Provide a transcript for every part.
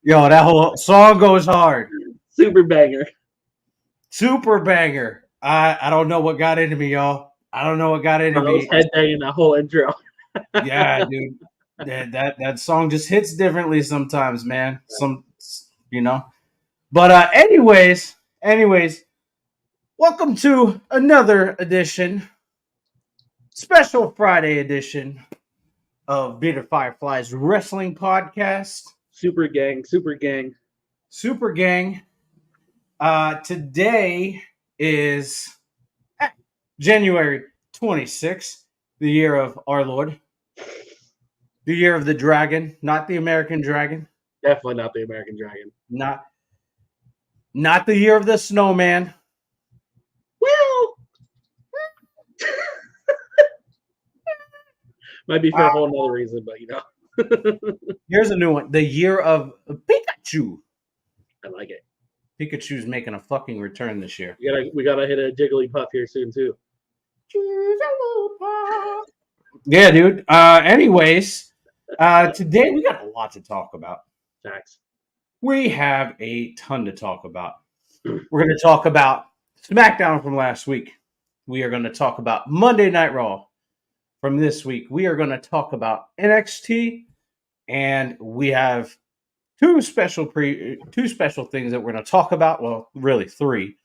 Yo, that whole song goes hard. Super banger. Super banger. I don't know what got into me, y'all. I don't know what got into I was me. headbanging that whole intro. Yeah, dude. That song just hits differently sometimes, man. You know. But anyways, welcome to another edition, special Friday edition of Bearded Fireflies Wrestling Podcast. Super gang. Super Gang. Today is January 26th, the year of our Lord, the year of the dragon, not the American dragon, Definitely not the American Dragon. not the year of the snowman. Well, might be for a whole nother reason, but Here's a new one: the year of Pikachu. I like it. Pikachu's making a fucking return this year. We gotta hit a Jigglypuff here soon too. Yeah, dude. Anyways, today we got a lot to talk about. Facts. We have a ton to talk about. We're going to talk about SmackDown from last week. We are going to talk about Monday Night Raw from this week. We are going to talk about NXT, and we have two special things that we're going to talk about. Well, really three.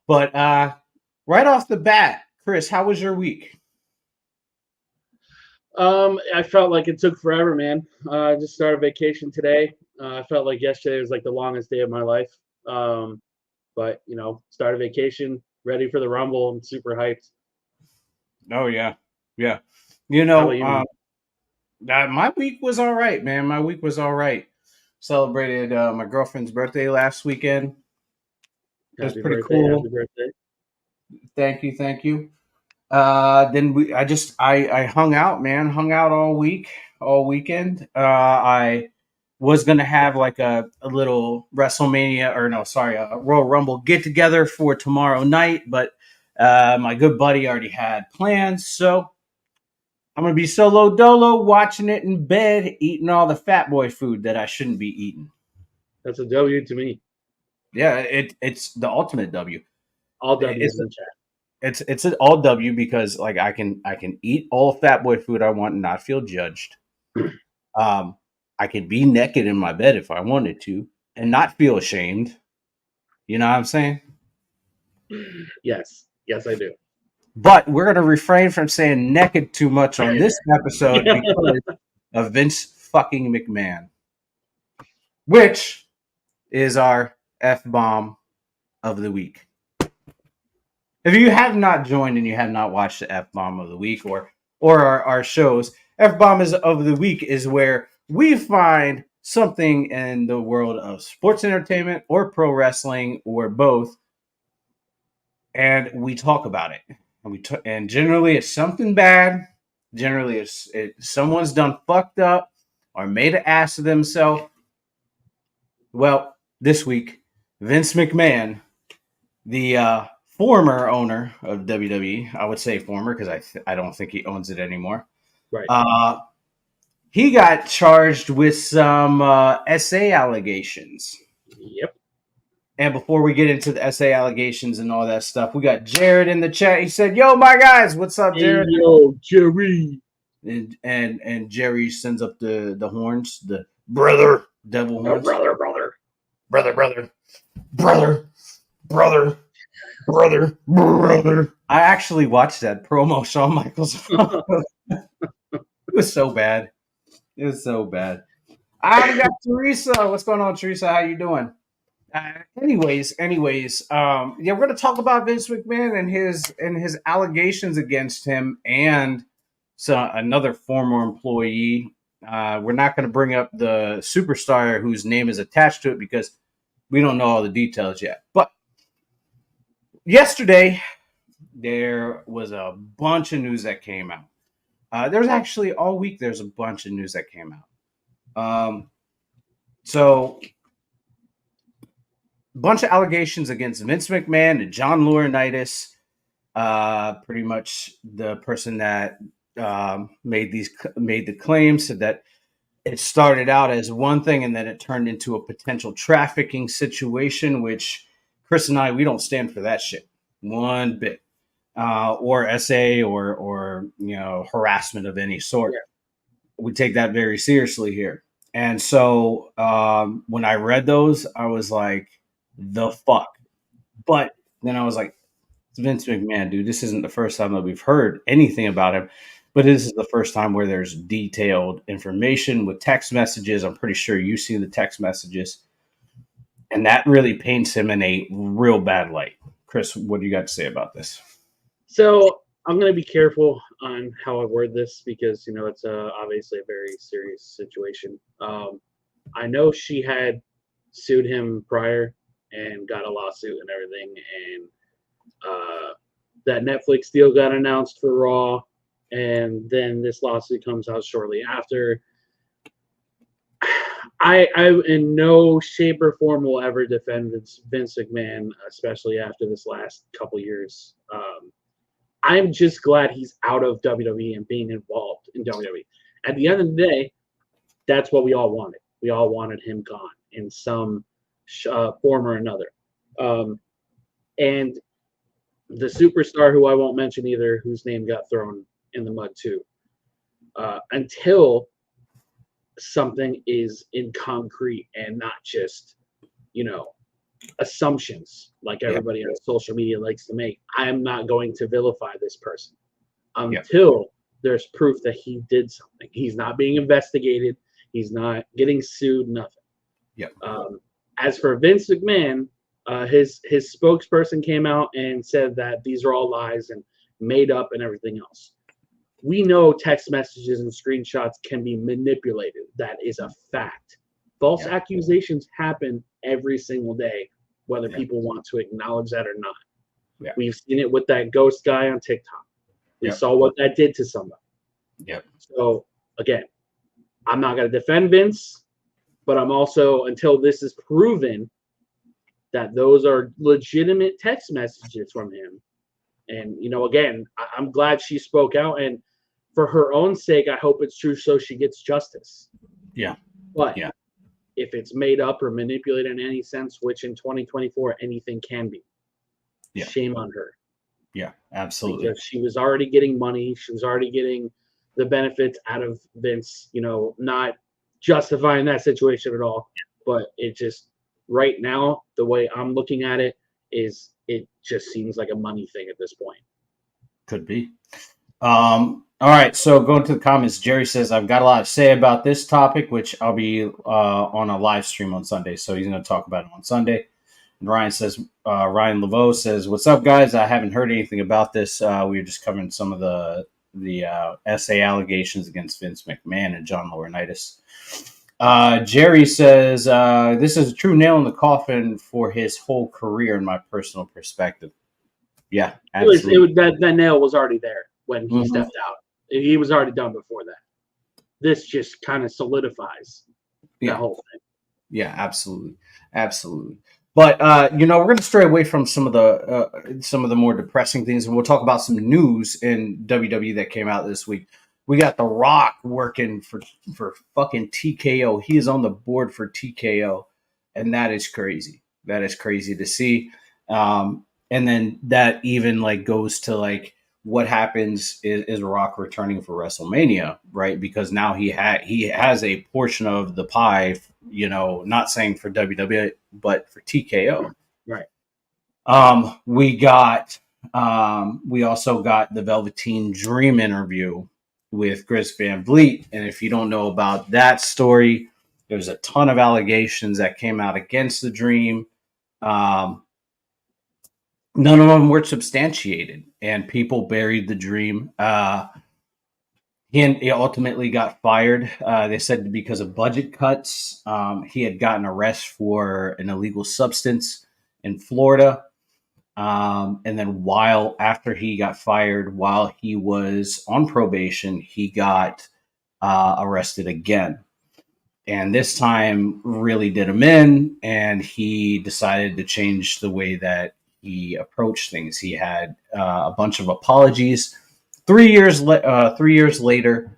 But right off the bat, Chris, how was your week? I felt like it took forever, man. I just started vacation today. I felt like yesterday was like the longest day of my life. But started vacation, ready for the Rumble. I'm super hyped. Oh yeah. How about you? My week was all right, man. My week was all right. Celebrated my girlfriend's birthday last weekend. It was Happy pretty birthday, cool. Happy birthday. Thank you. Then I hung out, man. Hung out all weekend. I was gonna have like a little WrestleMania, or no, sorry, a Royal Rumble get together for tomorrow night, but my good buddy already had plans, so I'm gonna be solo dolo, watching it in bed, eating all the fat boy food that I shouldn't be eating. That's a W to me. Yeah, it's the ultimate W. All W's in the chat. It's an all W because like I can eat all fat boy food I want and not feel judged. I can be naked in my bed if I wanted to and not feel ashamed. You know what I'm saying? Yes, I do. But we're gonna refrain from saying naked too much on this episode because of Vince fucking McMahon, which is our F bomb of the week. If you have not joined and you have not watched the F bomb of the week or our shows, F bomb of the week is where we find something in the world of sports entertainment or pro wrestling or both, and we talk about it. And generally it's something bad. Generally it's someone's done fucked up or made an ass of themselves. Well, this week, Vince McMahon, the former owner of WWE, I would say former because I don't think he owns it anymore. Right. He got charged with some SA allegations. Yep. And before we get into the SA allegations and all that stuff, we got Jared in the chat. He said, "Yo, my guys, what's up, Jared?" Hey, yo, Jerry. And Jerry sends up the horns, the brother devil horns. Brother. I actually watched that promo, Shawn Michaels. It was so bad. We got Teresa. What's going on, Teresa? How you doing? Anyways, yeah, we're going to talk about Vince McMahon and his allegations against him and another former employee. We're not going to bring up the superstar whose name is attached to it because we don't know all the details yet. But yesterday, there was a bunch of news that came out. There's actually all week. There's a bunch of news that came out. So bunch of allegations against Vince McMahon and John Laurinaitis, pretty much the person that made the claims, said that it started out as one thing and then it turned into a potential trafficking situation, which Chris and I, we don't stand for that shit one bit, or SA or harassment of any sort. Yeah. We take that very seriously here. And so when I read those, I was like, the fuck. But then I was like, it's Vince McMahon, dude. This isn't the first time that we've heard anything about him, but this is the first time where there's detailed information with text messages. I'm pretty sure you see the text messages, and that really paints him in a real bad light. Chris, what do you got to say about this? So I'm going to be careful on how I word this because it's obviously a very serious situation. I know she had sued him prior and got a lawsuit and everything, and that Netflix deal got announced for Raw, and then this lawsuit comes out shortly after. I in no shape or form will ever defend Vince McMahon, especially after this last couple years. I'm just glad he's out of WWE and being involved in WWE. At the end of the day, that's what we all wanted. We all wanted him gone in some form or another. And the superstar, who I won't mention either, whose name got thrown in the mud too, until something is in concrete and not just, assumptions like everybody on social media likes to make. I'm not going to vilify this person until there's proof that he did something. He's not being investigated. He's not getting sued. Nothing. Yep. As for Vince McMahon, his spokesperson came out and said that these are all lies and made up and everything else. We know text messages and screenshots can be manipulated. That is a fact. False accusations happen every single day, whether people want to acknowledge that or not. Yeah. We've seen it with that ghost guy on TikTok. We saw what that did to somebody. Yep. So, again, I'm not going to defend Vince, but I'm also, until this is proven that those are legitimate text messages from him. And, again, I'm glad she spoke out. And for her own sake, I hope it's true so she gets justice. Yeah. But if it's made up or manipulated in any sense, which in 2024 anything can be, shame on her. Yeah, absolutely. Because she was already getting money. She was already getting the benefits out of Vince, not justifying that situation at all. But it just, right now, the way I'm looking at it is it just seems like a money thing at this point. Could be. All right, so going to the comments, Jerry says, I've got a lot to say about this topic, which I'll be on a live stream on Sunday. So he's going to talk about it on Sunday. And Ryan Laveau says, what's up, guys? I haven't heard anything about this. We were just covering some of the SA allegations against Vince McMahon and John Laurinaitis. Jerry says, this is a true nail in the coffin for his whole career, in my personal perspective. Yeah, absolutely. That nail was already there when he stepped out. He was already done before that. This just kind of solidifies the whole thing. Yeah, absolutely. But we're going to stray away from some of the more depressing things, and we'll talk about some news in WWE that came out this week. We got The Rock working for fucking TKO. He is on the board for TKO, and that is crazy. That is crazy to see. And then that even goes to what happens is Rock returning for WrestleMania, right? Because now he has a portion of the pie, not saying for WWE, but for TKO. Right. We also got the Velveteen Dream interview with Chris Van Vliet. And if you don't know about that story, there's a ton of allegations that came out against the Dream. None of them were substantiated, and people buried the Dream. He ultimately got fired. They said because of budget cuts. He had gotten arrested for an illegal substance in Florida. And then after he got fired, while he was on probation, he got arrested again. And this time really did him in, and he decided to change the way that he approached things. He had a bunch of apologies. 3 years later,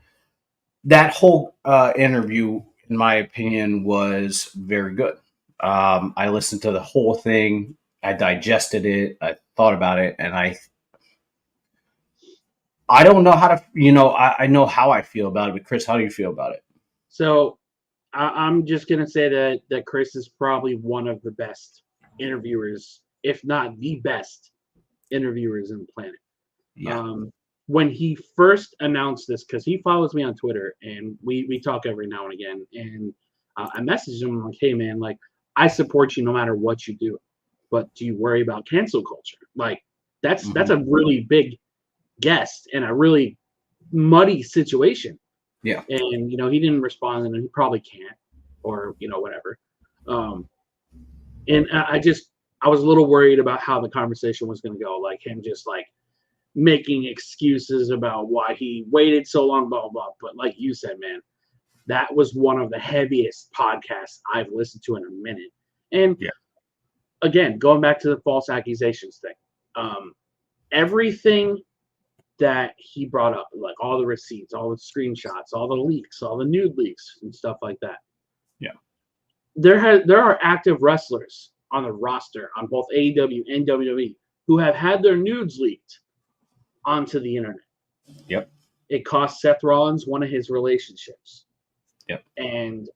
that whole interview, in my opinion, was very good. I listened to the whole thing. I digested it. I thought about it, and I don't know how to, I know how I feel about it, but Chris, how do you feel about it? So I'm just gonna say that Chris is probably one of the best interviewers, if not the best interviewers in the planet. Yeah. Um, when he first announced this, because he follows me on Twitter and we talk every now and again, and I messaged him like, "Hey man, like I support you no matter what you do, but do you worry about cancel culture? Like that's Mhm. a really big guest and a really muddy situation." Yeah. And he didn't respond, and he probably can't, or whatever. Um, and I was a little worried about how the conversation was going to go, like him just like making excuses about why he waited so long, blah, blah, blah. But like you said, man, that was one of the heaviest podcasts I've listened to in a minute. And Yeah. again, going back to the false accusations thing, everything that he brought up, like all the receipts, all the screenshots, all the leaks, all the nude leaks and stuff like that. Yeah. There are active wrestlers on the roster on both AEW and WWE who have had their nudes leaked onto the internet. Yep. It cost Seth Rollins one of his relationships. Yep. And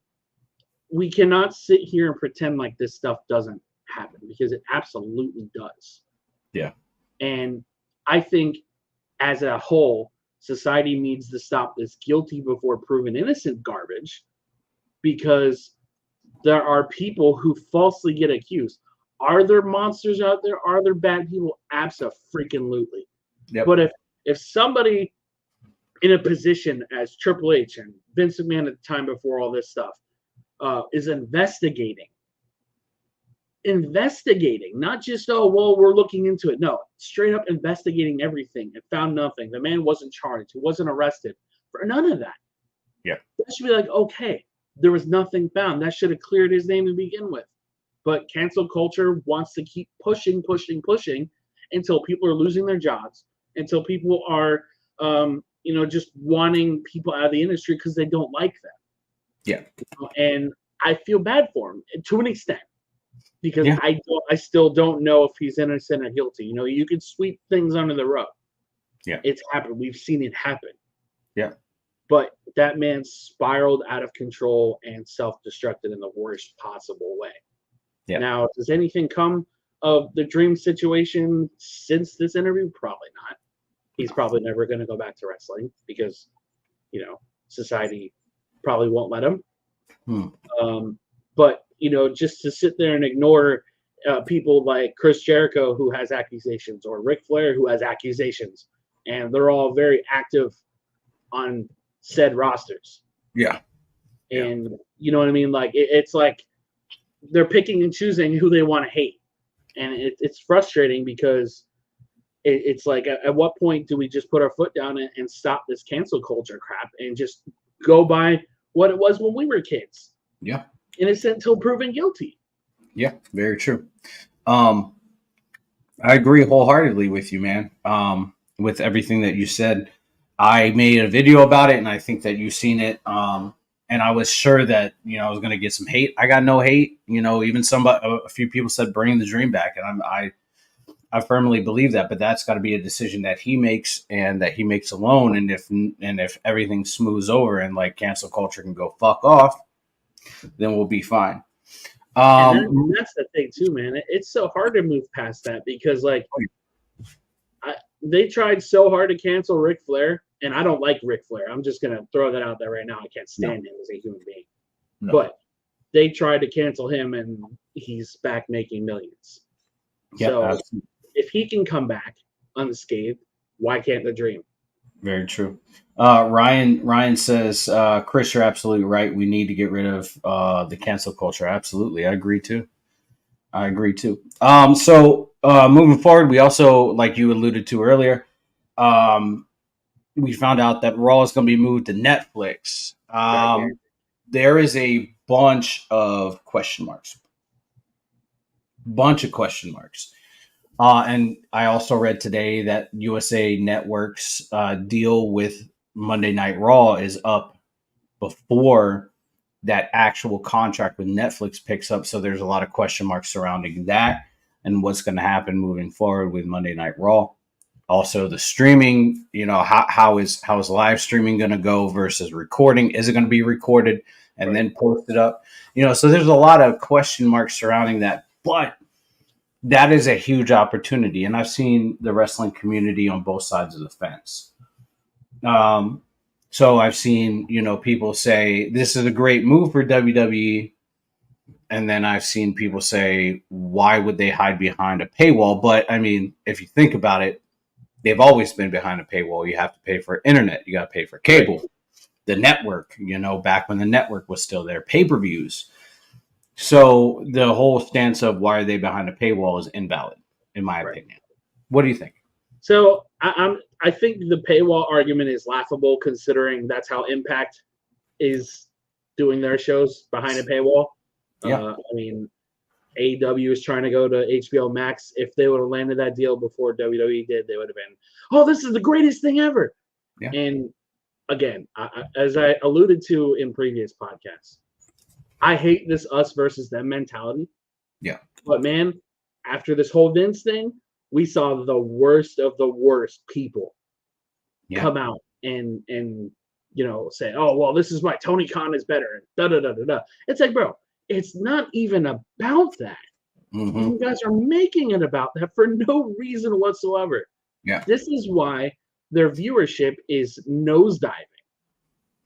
we cannot sit here and pretend like this stuff doesn't happen, because it absolutely does. Yeah. And I think as a whole, society needs to stop this guilty before proven innocent garbage, because there are people who falsely get accused. Are there monsters out there? Are there bad people? Absolutely. Yep. But if somebody in a position as Triple H and Vince McMahon at the time before all this stuff is investigating, not just, oh, well, we're looking into it. No, straight up investigating everything and found nothing. The man wasn't charged. He wasn't arrested for none of that. Yeah. That should be like, okay, there was nothing found. That should have cleared his name to begin with. But cancel culture wants to keep pushing until people are losing their jobs, until people are, just wanting people out of the industry because they don't like them. Yeah. And I feel bad for him to an extent, because Yeah. I still don't know if he's innocent or guilty. You can sweep things under the rug. Yeah. It's happened. We've seen it happen. Yeah. But that man spiraled out of control and self-destructed in the worst possible way. Yeah. Now, does anything come of the dream situation since this interview? Probably not. He's probably never going to go back to wrestling because, society probably won't let him. But, just to sit there and ignore people like Chris Jericho, who has accusations, or Ric Flair, who has accusations, and they're all very active on said rosters. Yeah. And you know what I mean? Like, it's like they're picking and choosing who they want to hate. And it's frustrating, because it's like, at what point do we just put our foot down and stop this cancel culture crap and just go by what it was when we were kids? Yeah. Innocent until proven guilty. Yeah. Very true. I agree wholeheartedly with you, man. With everything that you said. I made a video about it, and I think that you've seen it. And I was sure that I was going to get some hate. I got no hate. Even a few people said bring the dream back, and I firmly believe that. But that's got to be a decision that he makes, and that he makes alone. And if everything smooths over and like cancel culture can go fuck off, then we'll be fine. And that's the thing too, man. It's so hard to move past that, because like they tried so hard to cancel Ric Flair, and I don't like Ric Flair. I'm just gonna throw that out there right now. I can't stand him as a human being. No. But they tried to cancel him, and he's back making millions. Yep, so absolutely. If he can come back unscathed, why can't the dream? Very true. Ryan says, Chris, you're absolutely right. We need to get rid of the cancel culture. Absolutely. I agree too. So moving forward, we also, like you alluded to earlier, we found out that Raw is going to be moved to Netflix. There is a bunch of question marks. And I also read today that USA Network's deal with Monday Night Raw is up before that actual contract with Netflix picks up. So there's a lot of question marks surrounding that and what's going to happen moving forward with Monday Night Raw. Also, the streaming, how is live streaming going to go versus recording? Is it going to be recorded and then posted up? So there's a lot of question marks surrounding that, but that is a huge opportunity. And I've seen the wrestling community on both sides of the fence. So I've seen, people say this is a great move for WWE. And then I've seen people say, why would they hide behind a paywall? But I mean, if you think about it, they've always been behind a paywall. You have to pay for internet. You got to pay for cable, the network, back when the network was still there, pay-per-views. So the whole stance of why are they behind a paywall is invalid, in my opinion. What do you think? So I think the paywall argument is laughable, considering that's how Impact is doing their shows behind a paywall. Yeah. I mean, AEW is trying to go to HBO Max. If they would have landed that deal before WWE did, they would have been, oh, this is the greatest thing ever. Yeah. And again, as I alluded to in previous podcasts, I hate this us versus them mentality. Yeah. But man, after this whole Vince thing, we saw the worst of the worst people come out and say, oh, well, this is why Tony Khan is better. Da da da da da. It's like, bro, it's not even about that. Mm-hmm. You guys are making it about that for no reason whatsoever. Yeah. This is why their viewership is nosediving.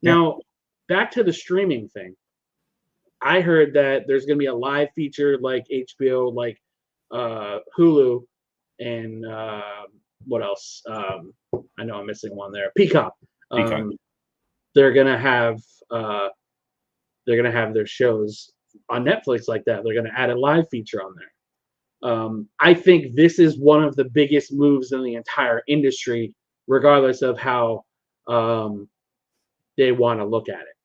Now, back to the streaming thing. I heard that there's going to be a live feature like HBO, like Hulu, and what else? I know I'm missing one there. Peacock. They're gonna have their shows on Netflix like that. They're gonna add a live feature on there. I think this is one of the biggest moves in the entire industry, regardless of how they want to look at it.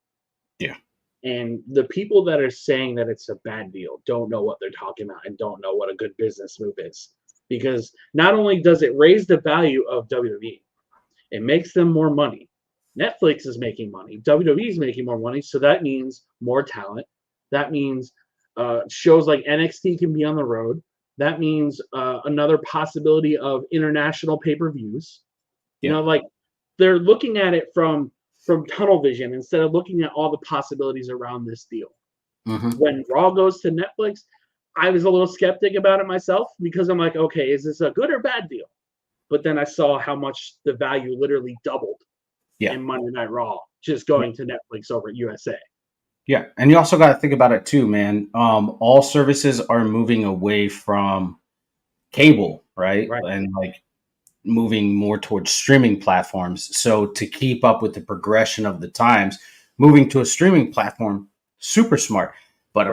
Yeah. And the people that are saying that it's a bad deal don't know what they're talking about and don't know what a good business move is. Because not only does it raise the value of WWE, it makes them more money. Netflix is making money. WWE is making more money. So that means more talent. That means shows like NXT can be on the road. That means another possibility of international pay-per-views. Yeah. Like they're looking at it from tunnel vision instead of looking at all the possibilities around this deal. Mm-hmm. When Raw goes to Netflix, I was a little skeptic about it myself because I'm like, okay, is this a good or bad deal? But then I saw how much the value literally doubled in Monday Night Raw just going to Netflix over at USA. Yeah, and you also got to think about it too, man. All services are moving away from cable, right? And like moving more towards streaming platforms. So to keep up with the progression of the times, moving to a streaming platform, super smart. But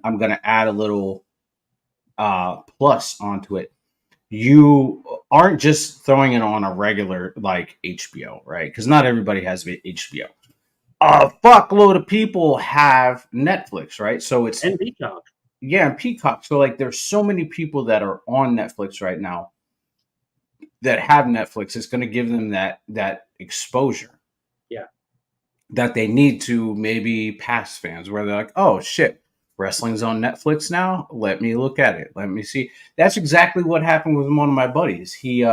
I'm going to add a little plus onto it. You aren't just throwing it on a regular like HBO, right? Because not everybody has HBO. A fuckload of people have Netflix, right? So it's and Peacock. Yeah, and Peacock. So like, there's so many people that are on Netflix right now that have Netflix. It's going to give them that exposure, that they need to maybe past fans, where they're like, oh shit, wrestling's on Netflix now. Let me look at it. Let me see. That's exactly what happened with one of my buddies. He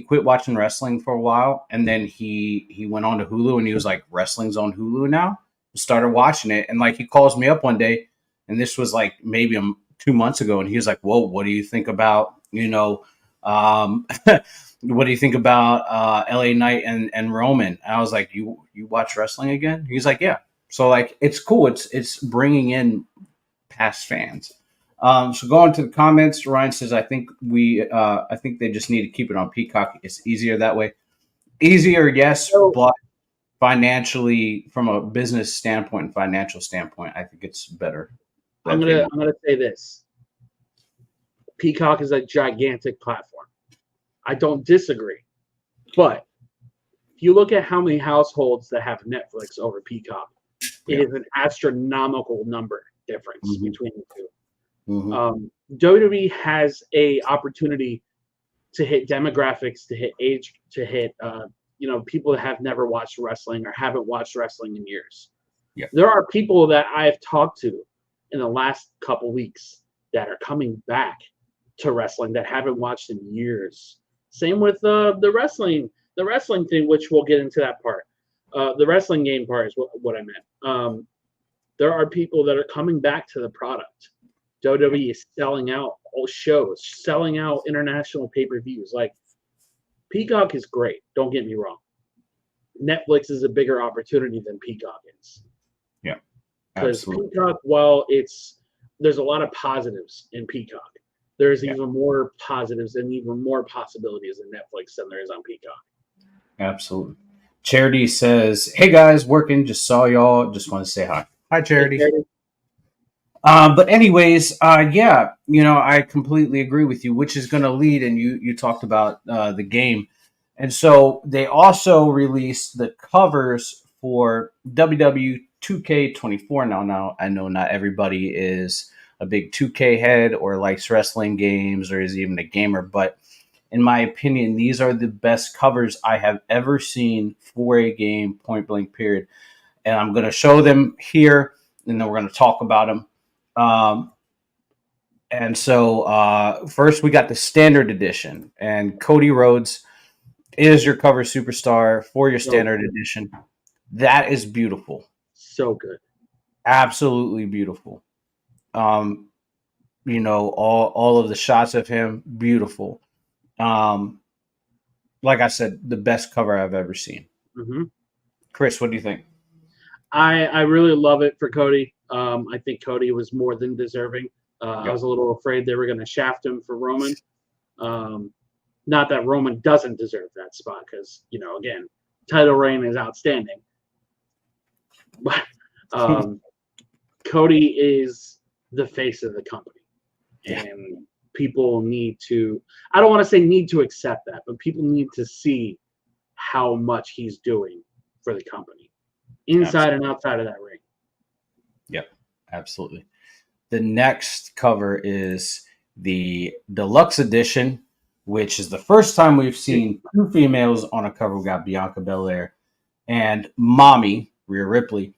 quit watching wrestling for a while, and then he went on to Hulu, and he was like, wrestling's on Hulu now. Started watching it, and like, he calls me up one day, and this was like maybe 2 months ago, and he was like, whoa, what do you think about, what do you think about LA Knight and Roman? And I was like, you watch wrestling again? He's like, yeah. So like, it's cool. It's bringing in past fans. So going to the comments, Ryan says, I think they just need to keep it on Peacock. It's easier that way. Easier, yes, but financially, from a business standpoint and financial standpoint, I think it's better. I'm gonna say this. Peacock is a gigantic platform. I don't disagree. But if you look at how many households that have Netflix over Peacock, it is an astronomical number difference between the two. WWE has a opportunity to hit demographics, to hit age, to hit people that have never watched wrestling or haven't watched wrestling in years. Yeah. There are people that I've talked to in the last couple weeks that are coming back to wrestling that haven't watched in years. Same with the wrestling thing, which we'll get into that part. The wrestling game part is what I meant. There are people that are coming back to the product. WWE is selling out all shows, selling out international pay-per-views. Like, Peacock is great. Don't get me wrong. Netflix is a bigger opportunity than Peacock is. Yeah, because absolutely. Peacock, while there's a lot of positives in Peacock, there's even more positives and even more possibilities in Netflix than there is on Peacock. Absolutely. Charity says, "Hey guys, working. Just saw y'all. Just want to say hi. Hi, Charity." Hey, Charity. But anyways, yeah, I completely agree with you, which is going to lead, and you talked about the game, and so they also released the covers for WW 2K24. Now I know not everybody is a big 2K head or likes wrestling games or is even a gamer, but in my opinion, these are the best covers I have ever seen for a game, point blank, period. And I'm going to show them here, and then we're going to talk about them. And so first we got the standard edition, and Cody Rhodes is your cover superstar for your standard edition. That is beautiful. So good. Absolutely beautiful. All of the shots of him, beautiful. Like I said, the best cover I've ever seen. Mm-hmm. Chris, what do you think? I really love it for Cody. I think Cody was more than deserving. I was a little afraid they were going to shaft him for Roman. Not that Roman doesn't deserve that spot because, again, title reign is outstanding. But Cody is the face of the company. And people need to, I don't want to say need to accept that, but people need to see how much he's doing for the company, inside and outside of that ring. Yep, absolutely. The next cover is the deluxe edition, which is the first time we've seen two females on a cover. We got Bianca Belair and Mommy, Rhea Ripley.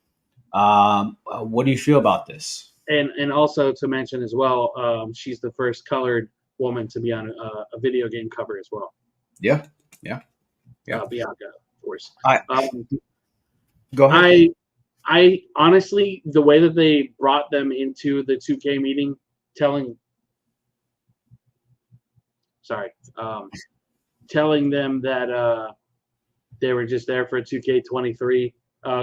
What do you feel about this? And also to mention as well, she's the first colored woman to be on a video game cover as well. Yeah. Bianca, of course. Go ahead. I honestly, the way that they brought them into the 2K meeting, telling them that they were just there for a 2K23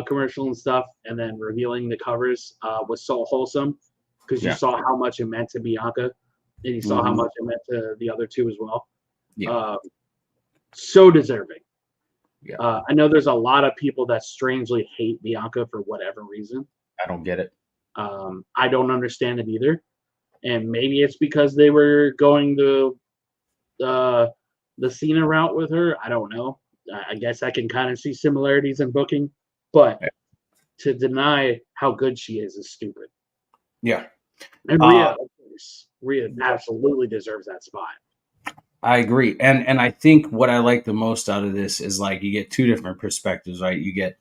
commercial and stuff, and then revealing the covers was so wholesome because you saw how much it meant to Bianca, and you saw how much it meant to the other two as well. Yeah. So deserving. Yeah. I know there's a lot of people that strangely hate Bianca for whatever reason. I don't get it. I don't understand it either. And maybe it's because they were going the Cena route with her. I don't know. I guess I can kind of see similarities in booking, but to deny how good she is stupid. Yeah. And Rhea absolutely deserves that spot. I agree. And I think what I like the most out of this is like you get two different perspectives, right? You get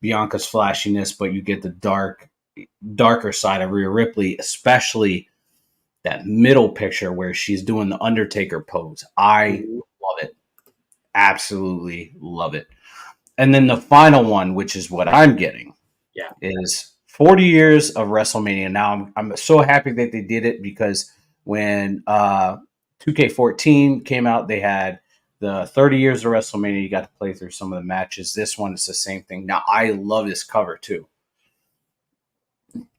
Bianca's flashiness, but you get the darker side of Rhea Ripley, especially that middle picture where she's doing the Undertaker pose. I love it. Absolutely love it. And then the final one, which is what I'm getting, is 40 years of WrestleMania. Now I'm so happy that they did it because when 2K14 came out, they had the 30 years of WrestleMania. You got to play through some of the matches. This one is the same thing. Now, I love this cover, too.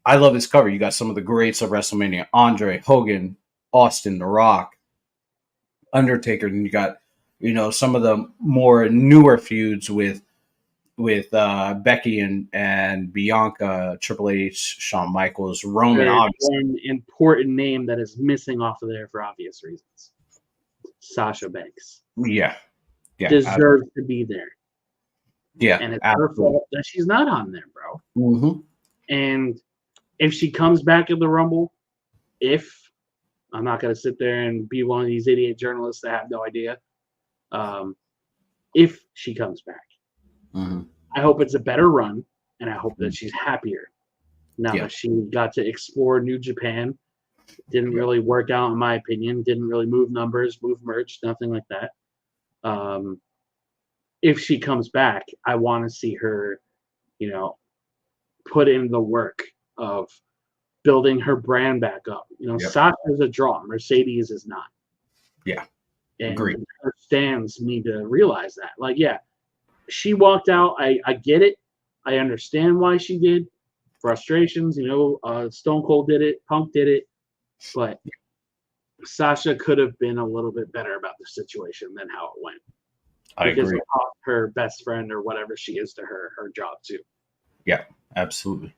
I love this cover. You got some of the greats of WrestleMania. Andre, Hogan, Austin, The Rock, Undertaker. And you got, some of the more newer feuds with Becky and Bianca, Triple H, Shawn Michaels, Roman. There's one important name that is missing off of there for obvious reasons. Sasha Banks. Yeah. Deserves to be there. Yeah. And it's her fault that she's not on there, bro. Mm-hmm. And if she comes back in the Rumble, I'm not going to sit there and be one of these idiot journalists that have no idea. if she comes back. Mm-hmm. I hope it's a better run, and I hope that she's happier now Yeah. that she got to explore New Japan. Didn't really work out, in my opinion. Didn't really move numbers, move merch, nothing like that. If she comes back, I want to see her, put in the work of building her brand back up. Yep. Sasha's a draw. Mercedes is not. Yeah. And Agreed. her stands need to realize that. Like, yeah, she walked out. I get it. I understand why she did. Frustrations, Stone Cold did it. Punk did it. But Sasha could have been a little bit better about the situation than how it went. I because agree. it cost her best friend or whatever she is to her job too. Yeah, absolutely.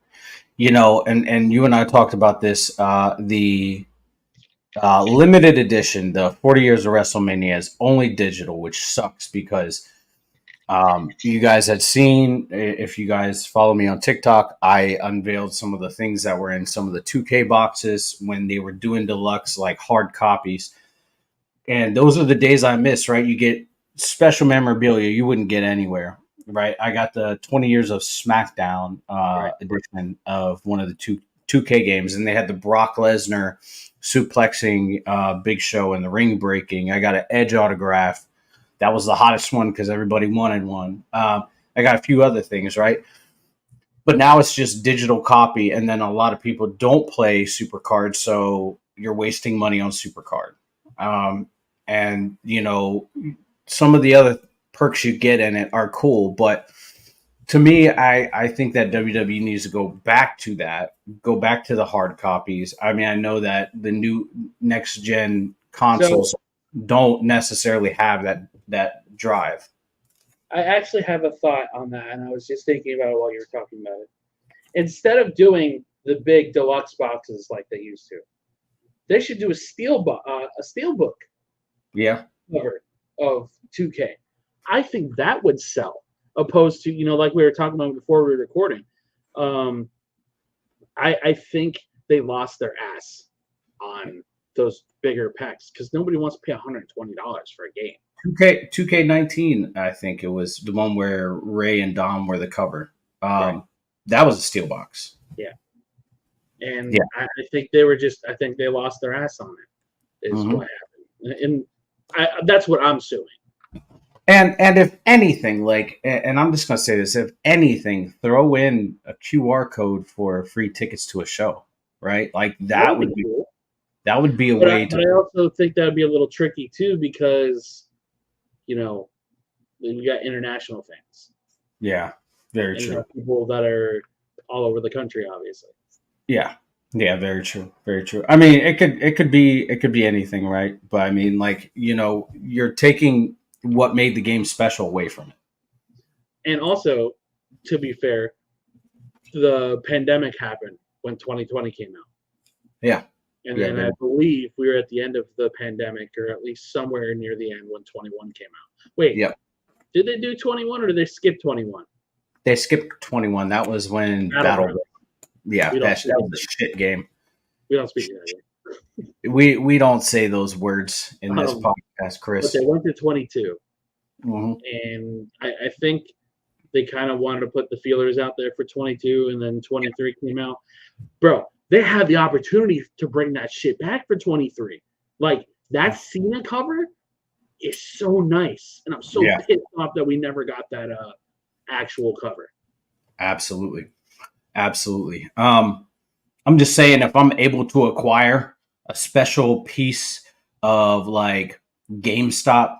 And you and I talked about this. The limited edition, the 40 Years of WrestleMania, is only digital, which sucks because you guys had seen, if you guys follow me on TikTok, I unveiled some of the things that were in some of the 2K boxes when they were doing deluxe, like hard copies. And those are the days I miss, right? You get special memorabilia you wouldn't get anywhere, right? I got the 20 Years of SmackDown Right. edition of one of the 2K games, and they had the Brock Lesnar suplexing Big Show and the ring breaking. I got an Edge autograph. That was the hottest one because everybody wanted one. I got a few other things, right? But now it's just digital copy, and then a lot of people don't play Supercard, so you're wasting money on Supercard. And some of the other perks you get in it are cool, but to me, I think that WWE needs to go back to that, go back to the hard copies. I mean, I know that the new next gen consoles don't necessarily have that drive. I actually have a thought on that, and I was just thinking about it while you were talking about it. Instead of doing the big deluxe boxes like they used to, they should do a steel book Yeah. cover of 2K. I think that would sell, opposed to like we were talking about before we were recording. I think they lost their ass on those bigger packs because nobody wants to pay $120 for a game. 2K19, I think it was the one where Ray and Dom were the cover. Right. That was a steel box. Yeah. And Yeah. I think I think they lost their ass on it, is what happened. And that's what I'm suing. And if anything, and I'm just gonna say this, if anything, throw in a QR code for free tickets to a show, right? Like that would be cool. That would be a But way But I also think that would be a little tricky too because, then you got international fans. Yeah, very And true. you have people that are all over the country, obviously. Yeah, very true, very true. I mean, it could be anything, right? But I mean, you're taking what made the game special away from it. And also, to be fair, the pandemic happened when 2020 came out. Yeah. And then I believe we were at the end of the pandemic, or at least somewhere near the end when 21 came out. Wait, did they do 21 or did they skip 21? They skipped 21. That was when Battle. Yeah, that was a shit game. We don't speak that game. We don't say those words in this podcast, Chris. But they went to 22. Mm-hmm. And I think they kind of wanted to put the feelers out there for 22, and then 23 came out. Bro, they had the opportunity to bring that shit back for 23. Like, that Cena cover is so nice. And I'm so pissed off that we never got that actual cover. Absolutely. I'm just saying, if I'm able to acquire a special piece of GameStop,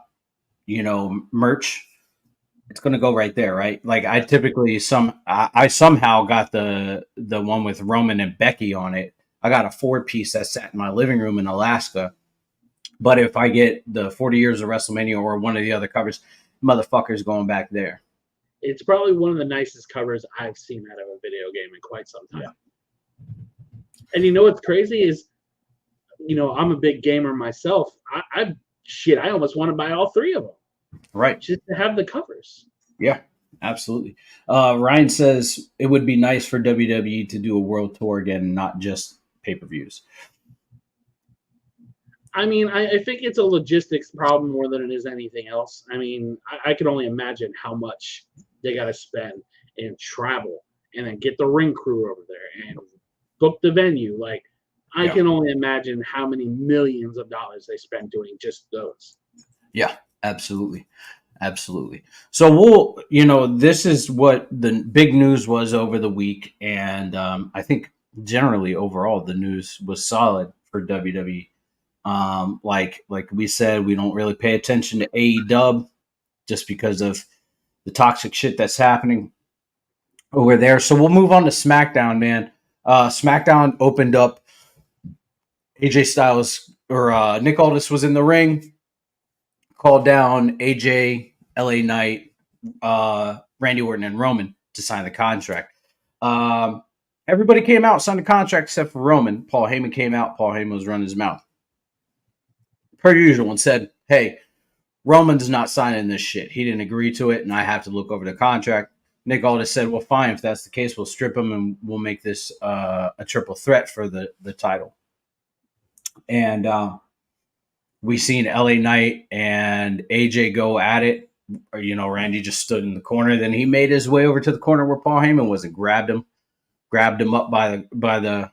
merch, it's going to go right there, right? Like I typically I somehow got the one with Roman and Becky on it. I got a 4-piece that sat in my living room in Alaska. But if I get the 40 Years of WrestleMania or one of the other covers, motherfucker's going back there. It's probably one of the nicest covers I've seen out of a video game in quite some time. Yeah. And what's crazy is, I'm a big gamer myself. I almost want to buy all 3 of them. Right. Just to have the covers. Yeah, absolutely. Ryan says it would be nice for WWE to do a world tour again, not just pay-per-views. I mean, I think it's a logistics problem more than it is anything else. I mean, I can only imagine how much they got to spend and travel and then get the ring crew over there and book the venue. Like, I Yeah. can only imagine how many millions of dollars they spend doing just those. Yeah, absolutely. Absolutely. So this is what the big news was over the week, and I think generally overall the news was solid for WWE. Like we said, we don't really pay attention to AEW just because of the toxic shit that's happening over there. So we'll move on to SmackDown, man. SmackDown opened up. AJ Styles or Nick Aldis was in the ring, called down AJ, LA Knight, Randy Orton, and Roman to sign the contract. Um, Everybody came out, signed the contract except for Roman. Paul Heyman came out. Paul Heyman was running his mouth, per usual, and said, "Hey, Roman's not signing this shit. He didn't agree to it, and I have to look over the contract." Nick Aldis said, "Well, fine. If that's the case, we'll strip him and we'll make this a triple threat for the title." And we seen LA Knight and AJ go at it. Randy just stood in the corner. Then he made his way over to the corner where Paul Heyman was and grabbed him up by the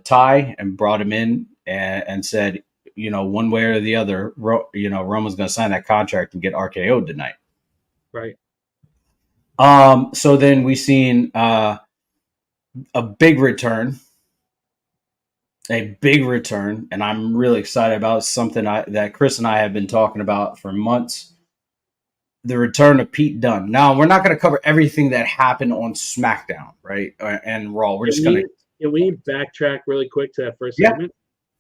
tie and brought him in and said, one way or the other, Roman's going to sign that contract and get RKO'd tonight. Right. So then we seen a big return. A big return, and I'm really excited about something that Chris and I have been talking about for months. The return of Pete Dunne. Now, we're not going to cover everything that happened on SmackDown, right, and Raw. We're just going to. Can we backtrack really quick to that first segment?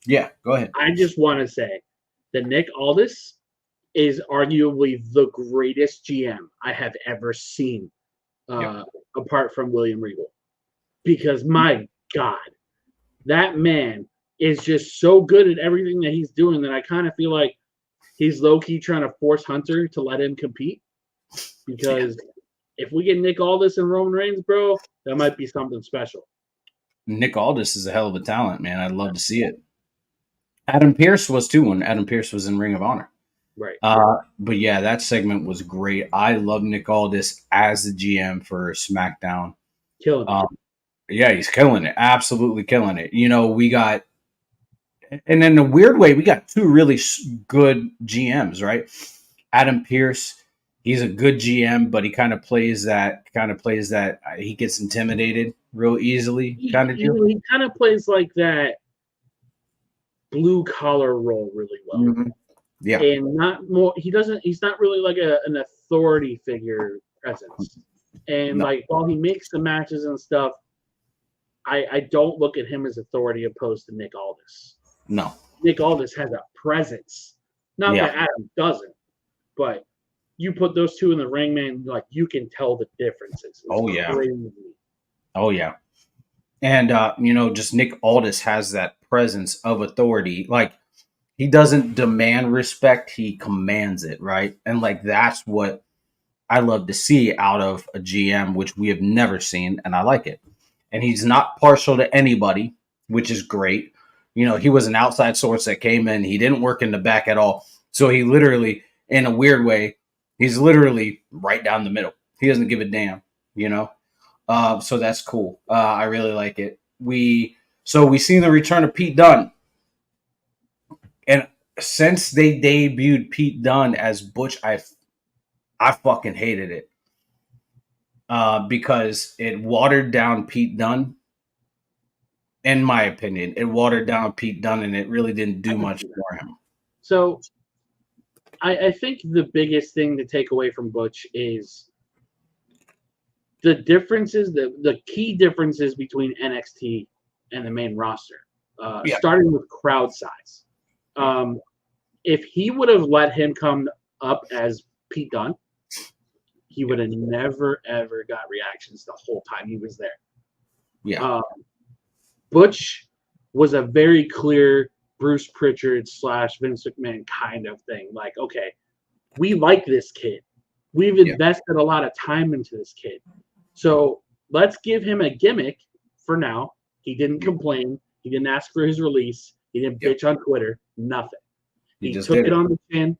Yeah, go ahead. I just want to say that Nick Aldis is arguably the greatest GM I have ever seen, apart from William Regal. Because, my God, that man is just so good at everything that he's doing that I kind of feel like he's low-key trying to force Hunter to let him compete. Because if we get Nick Aldis and Roman Reigns, bro, that might be something special. Nick Aldis is a hell of a talent, man. I'd love to see it. Adam Pearce was too when Adam Pearce was in Ring of Honor. Right. But yeah, that segment was great. I love Nick Aldis as the GM for SmackDown. Killing it. Yeah, he's killing it. Absolutely killing it. We got, and in a weird way, we got two really good GMs, right? Adam Pearce, he's a good GM, but he kind of plays that he gets intimidated real easily. He kind of plays like that blue collar role really well. Mm-hmm. Yeah, and not more. He's not really like an authority figure presence. And like while he makes the matches and stuff, I don't look at him as authority opposed to Nick Aldis. No. Nick Aldis has a presence. Not that Adam doesn't, but you put those two in the ring, man, like you can tell the differences. It's crazy. Oh yeah. And just Nick Aldis has that presence of authority. Like he doesn't demand respect, he commands it, right? And like that's what I love to see out of a GM, which we have never seen, and I like it. And he's not partial to anybody, which is great. He was an outside source that came in. He didn't work in the back at all. So he literally, in a weird way, he's literally right down the middle. He doesn't give a damn, So that's cool. I really like it. We seen the return of Pete Dunne. And since they debuted Pete Dunne as Butch, I fucking hated it. Because it watered down Pete Dunne. In my opinion, it watered down Pete Dunne, and it really didn't do much for him. So, I think the biggest thing to take away from Butch is the differences, the key differences between NXT and the main roster, starting with crowd size. If he would have let him come up as Pete Dunne, he would have never, ever got reactions the whole time he was there. Yeah. Butch was a very clear Bruce Pritchard / Vince McMahon kind of thing. Like, okay, we like this kid. We've invested a lot of time into this kid. So let's give him a gimmick for now. He didn't complain. He didn't ask for his release. He He didn't bitch on Twitter. Nothing. He He just took did it it. on the chin,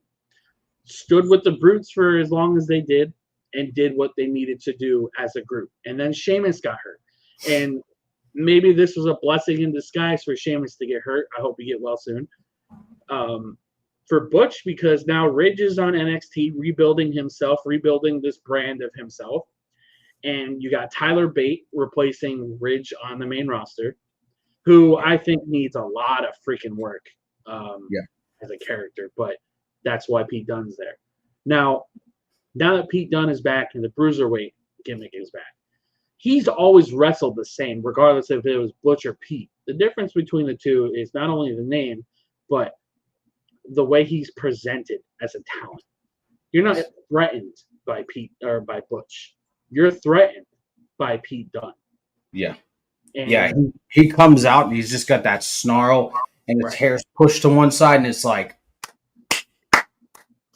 stood with the brutes for as long as they did, and did what they needed to do as a group. And then Sheamus got hurt. And maybe this was a blessing in disguise for Sheamus to get hurt. I hope he get well soon. For Butch, because now Ridge is on NXT, rebuilding himself, rebuilding this brand of himself. And you got Tyler Bate replacing Ridge on the main roster, who I think needs a lot of freaking work as a character. But that's why Pete Dunne's there. Now that Pete Dunne is back and the Bruiserweight gimmick is back, he's always wrestled the same, regardless if it was Butch or Pete. The difference between the two is not only the name, but the way he's presented as a talent. You're not threatened by Pete or by Butch. You're threatened by Pete Dunne. Yeah. And He comes out and he's just got that snarl and his hair's pushed to one side and it's like.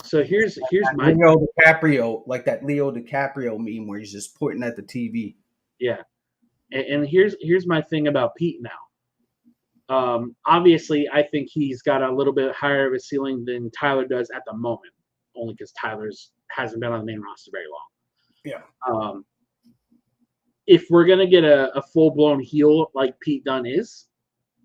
So here's my Leo DiCaprio, like that Leo DiCaprio meme where he's just pointing at the TV. Yeah. And here's my thing about Pete now. Obviously, I think he's got a little bit higher of a ceiling than Tyler does at the moment, only because Tyler's hasn't been on the main roster very long. Yeah. If we're gonna get a full blown heel like Pete Dunne is,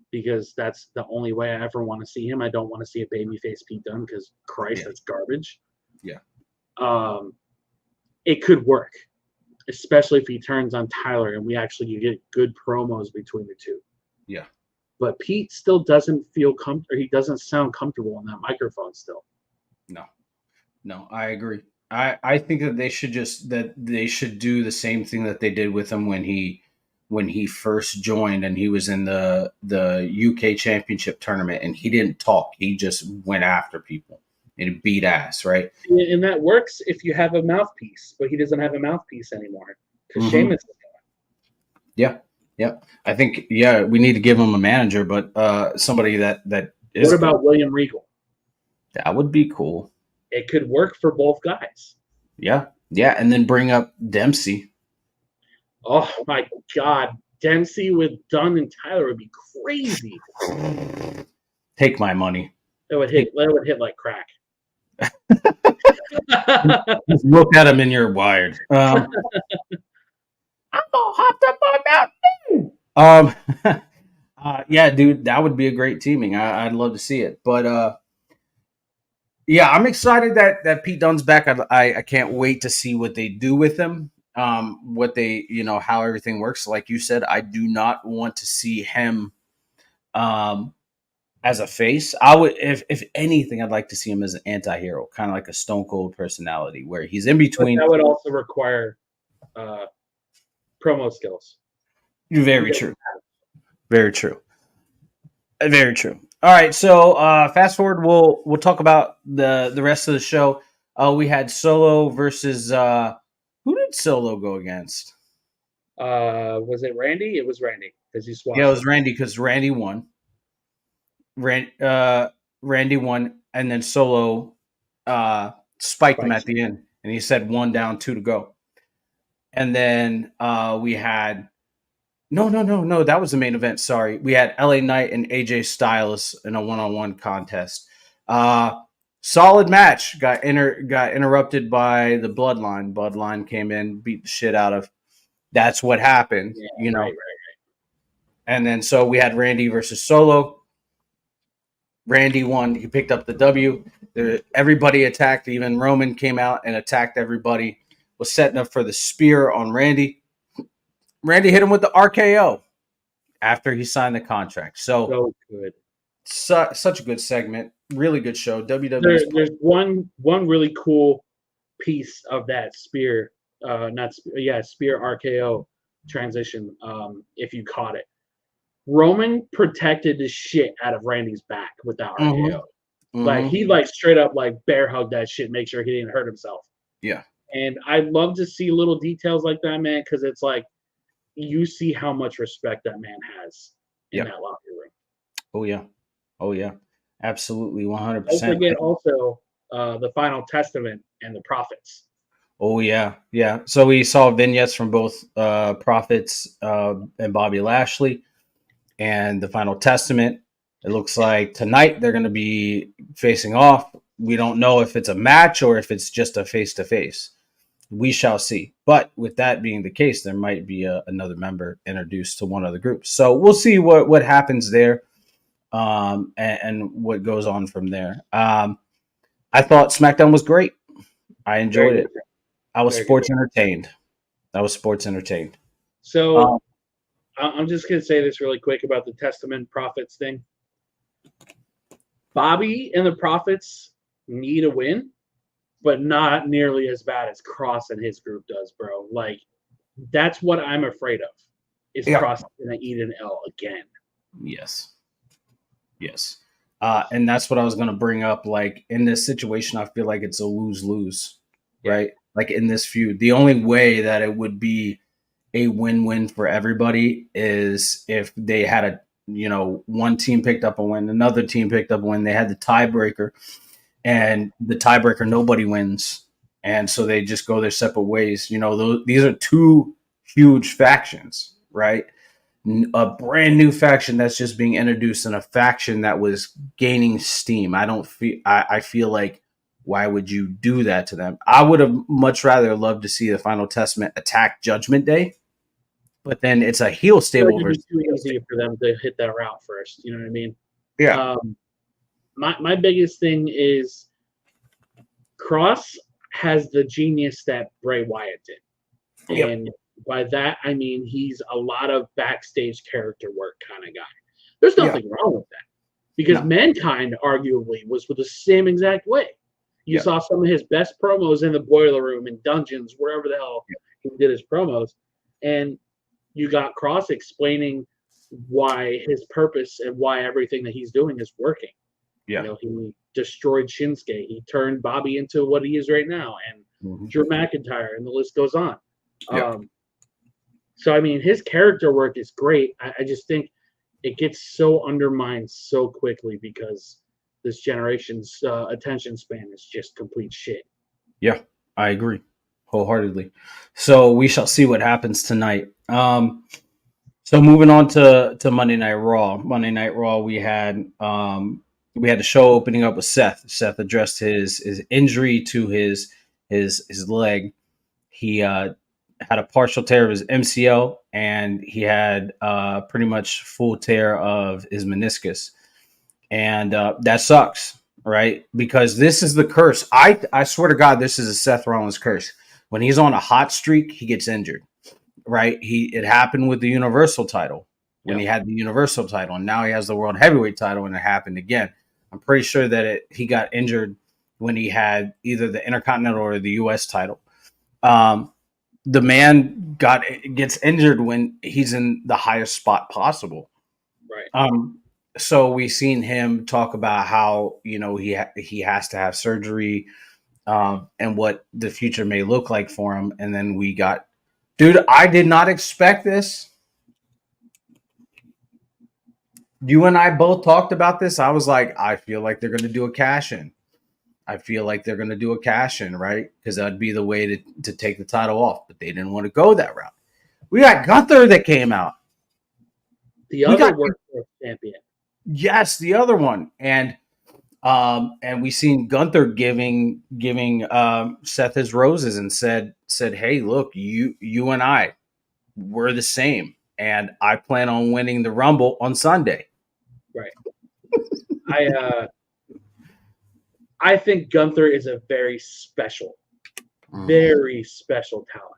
because that's the only way I ever want to see him. I don't want to see a babyface Pete Dunne because Christ, that's garbage. Yeah. It could work, especially if he turns on Tyler and we actually get good promos between the two. Yeah. But Pete still doesn't feel comfortable. He doesn't sound comfortable on that microphone still. No, I agree. I think that they should do the same thing that they did with him when he first joined and he was in the UK Championship tournament and he didn't talk. He just went after people and beat ass, right? And that works if you have a mouthpiece, but he doesn't have a mouthpiece anymore because Sheamus is gone. Yeah. I think we need to give him a manager, but somebody that is. What about William Regal? That would be cool. It could work for both guys. Yeah, and then bring up Dempsey. Oh my God, Dempsey with Dunn and Tyler would be crazy. Take my money. That would hit like crack. Just look at him and you're wired. I'm all hopped up on Mountain Dew. Yeah, dude, that would be a great teaming. I'd love to see it, but yeah, I'm excited that Pete Dunne's back. I can't wait to see what they do with him. What they, how everything works. Like you said, I do not want to see him as a face. I would, if anything, I'd like to see him as an anti-hero, kind of like a Stone Cold personality, where he's in between. But that would also require promo skills. Very true. Very true. Very true. All right, so fast forward. We'll talk about the rest of the show. We had Solo versus who did Solo go against? Was it Randy? It was Randy because he swapped. Yeah, it was Randy because Randy won. Randy won, and then Solo spiked him at the end, and he said 1 down, 2 to go. And then we had. No. That was the main event. Sorry. We had LA Knight and AJ Styles in a 1-on-1 contest. Solid match. Got interrupted by the Bloodline. Bloodline came in, beat the shit out of. That's what happened, Right. And then so we had Randy versus Solo. Randy won. He picked up the W. Everybody attacked. Even Roman came out and attacked everybody. Was setting up for the spear on Randy. Randy hit him with the RKO after he signed the contract. So good. Such a good segment. Really good show. WWE. There's one really cool piece of that spear, spear RKO transition. If you caught it, Roman protected the shit out of Randy's back with that RKO. Like he straight up bear hugged that shit, make sure he didn't hurt himself. Yeah. And I love to see little details like that, man, because it's like you see how much respect that man has in that locker room. Oh yeah. Absolutely, 100%. Don't forget also the Final Testament and the Prophets. Oh yeah. So we saw vignettes from both Prophets and Bobby Lashley, and the Final Testament It looks like tonight they're going to be facing off. We don't know if it's a match or if it's just a face to face. We shall see. But with that being the case, there might be another member introduced to one of the groups. So we'll see what happens there, and what goes on from there. I thought SmackDown was great. I Very enjoyed good. it. I was Very good. sports entertained. I was sports entertained. So I'm just gonna say this really quick about the Testament Prophets thing. Bobby and the Prophets need a win, but not nearly as bad as Cross and his group does, bro. Like, that's what I'm afraid of. Is Yeah. Cross gonna eat an L again? Yes. Yes. And that's what I was going to bring up. Like in this situation, I feel like it's a lose-lose, right? Like in this feud, the only way that it would be a win-win for everybody is if they had one team picked up a win, another team picked up a win. They had the tiebreaker, and the tiebreaker, nobody wins. And so they just go their separate ways. These are two huge factions, right? A brand new faction that's just being introduced in a faction that was gaining steam. I feel like, why would you do that to them? I would have much rather loved to see the Final Testament attack Judgment Day, but then it's a heel stable It'd versus be too easy for them to hit that route first. You know what I mean? yeah. My biggest thing is Cross has the genius that Bray Wyatt did, Yep. and by that I mean he's a lot of backstage character work kind of guy. There's nothing wrong with that because Mankind arguably was the same exact way. You saw some of his best promos in the boiler room, in dungeons, wherever the hell he did his promos, and you got Cross explaining why his purpose and why everything that he's doing is working. Yeah. He destroyed Shinsuke. He turned Bobby into what he is right now, and Drew McIntyre, and the list goes on. So, I mean, his character work is great. I just think it gets so undermined so quickly because this generation's attention span is just complete shit. Yeah, I agree wholeheartedly. So we shall see what happens tonight. So moving on to Monday Night Raw. Monday Night Raw, we had the show opening up with Seth. Seth addressed his injury to his leg. He had a partial tear of his MCL, and he had pretty much full tear of his meniscus, and that sucks, right? Because this is the curse. I swear to God, this is a Seth Rollins curse. When he's on a hot streak, he gets injured, right? It happened with the Universal title when he had the Universal title, and now he has the World Heavyweight title, and it happened again. I'm pretty sure that he got injured when he had either the Intercontinental or the US title. The man gets injured when he's in the highest spot possible. Right. So we've seen him talk about how he has to have surgery, and what the future may look like for him. And then we got, dude, I did not expect this. You and I both talked about this. I was like, I feel like they're going to do a cash in. I feel like they're going to do a cash in, right? Because that'd be the way to take the title off. But they didn't want to go that route. We got Gunther that came out. The other workforce champion. Yes, the other one. And we seen Gunther giving Seth his roses and said, hey, look, you and we're the same, and I plan on winning the Rumble on Sunday. Right. I think Gunther is a very special talent.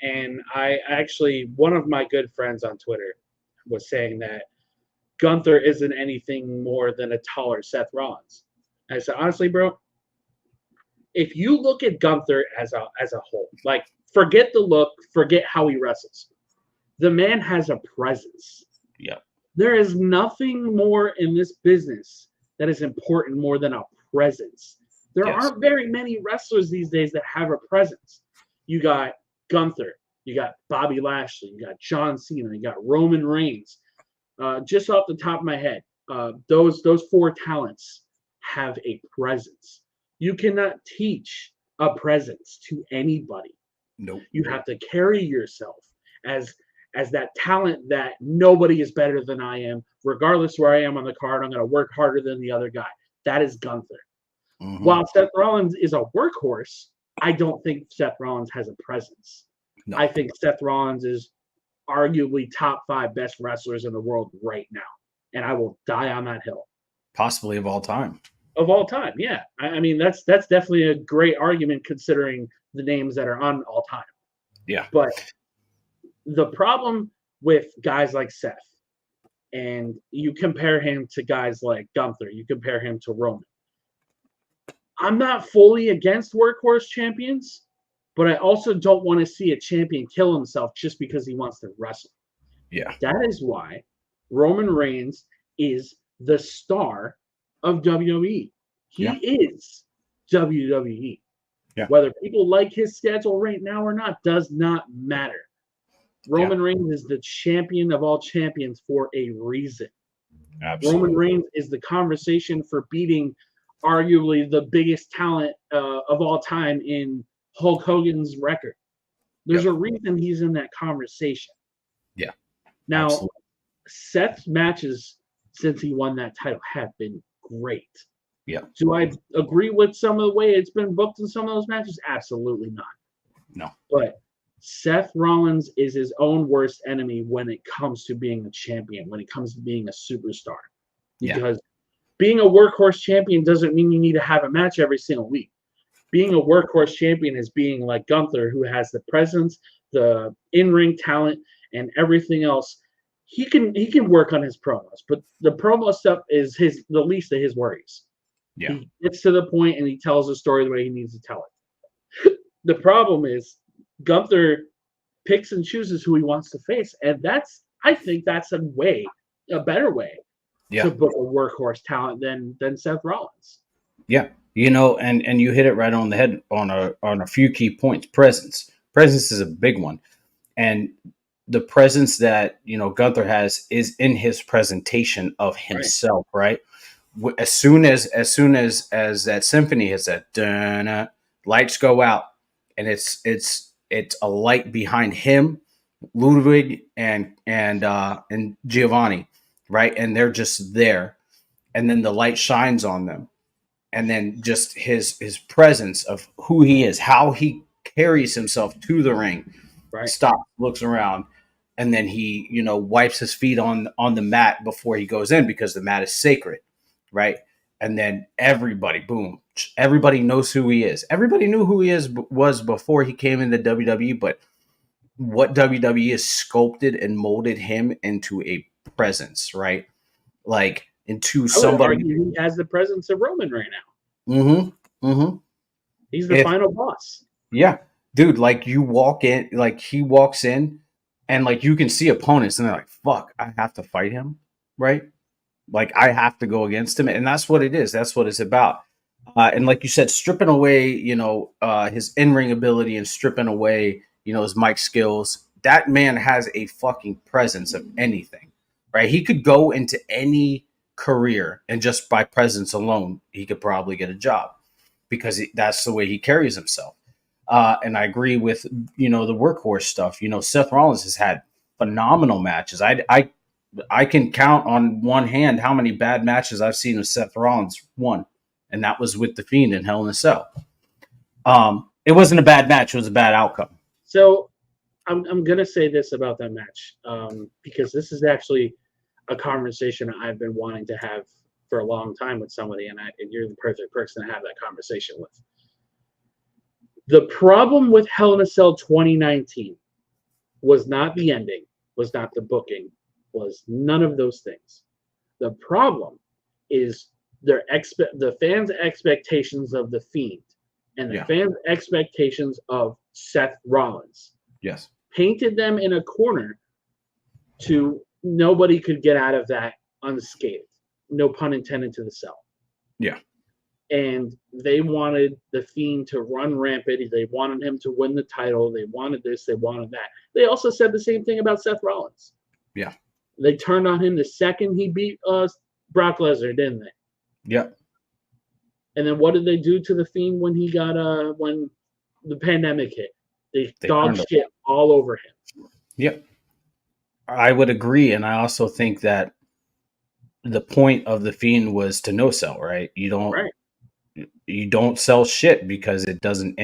And I actually, one of my good friends on Twitter was saying that Gunther isn't anything more than a taller Seth Rollins. And I said, honestly, bro, if you look at Gunther as a whole, like, forget the look, forget how he wrestles. The man has a presence. Yeah. There is nothing more in this business that is important more than a presence. There aren't very many wrestlers these days that have a presence. You got Gunther, you got Bobby Lashley, you got John Cena, you got Roman Reigns. Just off the top of my head, those four talents have a presence. You cannot teach a presence to anybody. Nope. You have to carry yourself as as that talent that nobody is better than I am, regardless where I am on the card. I'm going to work harder than the other guy. That is Gunther. Mm-hmm. While Seth Rollins is a workhorse, I don't think Seth Rollins has a presence. No. I think Seth Rollins is arguably top 5 best wrestlers in the world right now. And I will die on that hill. Possibly of all time. Of all time, yeah. I mean, that's definitely a great argument considering the names that are on all time. Yeah. But the problem with guys like Seth, and you compare him to guys like Gunther, you compare him to Roman. I'm not fully against workhorse champions, but I also don't want to see a champion kill himself just because he wants to wrestle. Yeah. That is why Roman Reigns is the star of WWE. He is WWE. Yeah. Whether people like his schedule right now or not does not matter. Roman Reigns is the champion of all champions for a reason. Absolutely. Roman Reigns is the conversation for beating arguably the biggest talent of all time in Hulk Hogan's record. There's a reason he's in that conversation. Yeah. Now, Absolutely. Seth's matches since he won that title have been great. Yeah. Do I agree with some of the way it's been booked in some of those matches? Absolutely not. No. But Seth Rollins is his own worst enemy when it comes to being a champion, when it comes to being a superstar. Because being a workhorse champion doesn't mean you need to have a match every single week. Being a workhorse champion is being like Gunther, who has the presence, the in-ring talent, and everything else. He can work on his promos, but the promo stuff is the least of his worries. Yeah. He gets to the point and he tells the story the way he needs to tell it. The problem is Gunther picks and chooses who he wants to face, and I think that's a better way to book a workhorse talent than Seth Rollins. Yeah. And you hit it right on the head on a few key points. Presence is a big one. And the presence that, Gunther has is in his presentation of himself, right? As soon as that symphony hits that lights go out, and it's a light behind him, Ludwig and Giovanni, right? And they're just there. And then the light shines on them. And then just his presence of who he is, how he carries himself to the ring, stops, looks around, and then he, wipes his feet on the mat before he goes in because the mat is sacred, right? And then everybody knows who he is. Everybody knew who he was before he came into WWE, but what WWE has sculpted and molded him into a presence, right? Like into somebody. He has the presence of Roman right now. Mm-hmm. Mm-hmm. He's the final boss. Yeah, dude. Like he walks in, and like you can see opponents, and they're like, "Fuck, I have to fight him," right? Like I have to go against him, and that's what it is. That's what it's about. And like you said, stripping away, his in-ring ability and stripping away, his mic skills. That man has a fucking presence of anything, right? He could go into any career, and just by presence alone, he could probably get a job because that's the way he carries himself. And I agree with, the workhorse stuff. Seth Rollins has had phenomenal matches. I can count on one hand how many bad matches I've seen with Seth Rollins won, and that was with The Fiend in Hell in a Cell. It wasn't a bad match; it was a bad outcome. So, I'm gonna say this about that match because this is actually a conversation I've been wanting to have for a long time with somebody, and you're the perfect person to have that conversation with. The problem with Hell in a Cell 2019 was not the ending, was not the booking, was none of those things. The problem is the fans' expectations of The Fiend and the fans' expectations of Seth Rollins. Yes. Painted them in a corner to nobody could get out of that unscathed. No pun intended to the cell. Yeah. And they wanted The Fiend to run rampant. They wanted him to win the title. They wanted this. They wanted that. They also said the same thing about Seth Rollins. Yeah. They turned on him the second he beat Brock Lesnar, didn't they? Yeah. And then what did they do to The Fiend when he got when the pandemic hit? They dog shit all over him. Yep. I would agree, and I also think that the point of the Fiend was to no sell, right? Right. You don't sell shit because it doesn't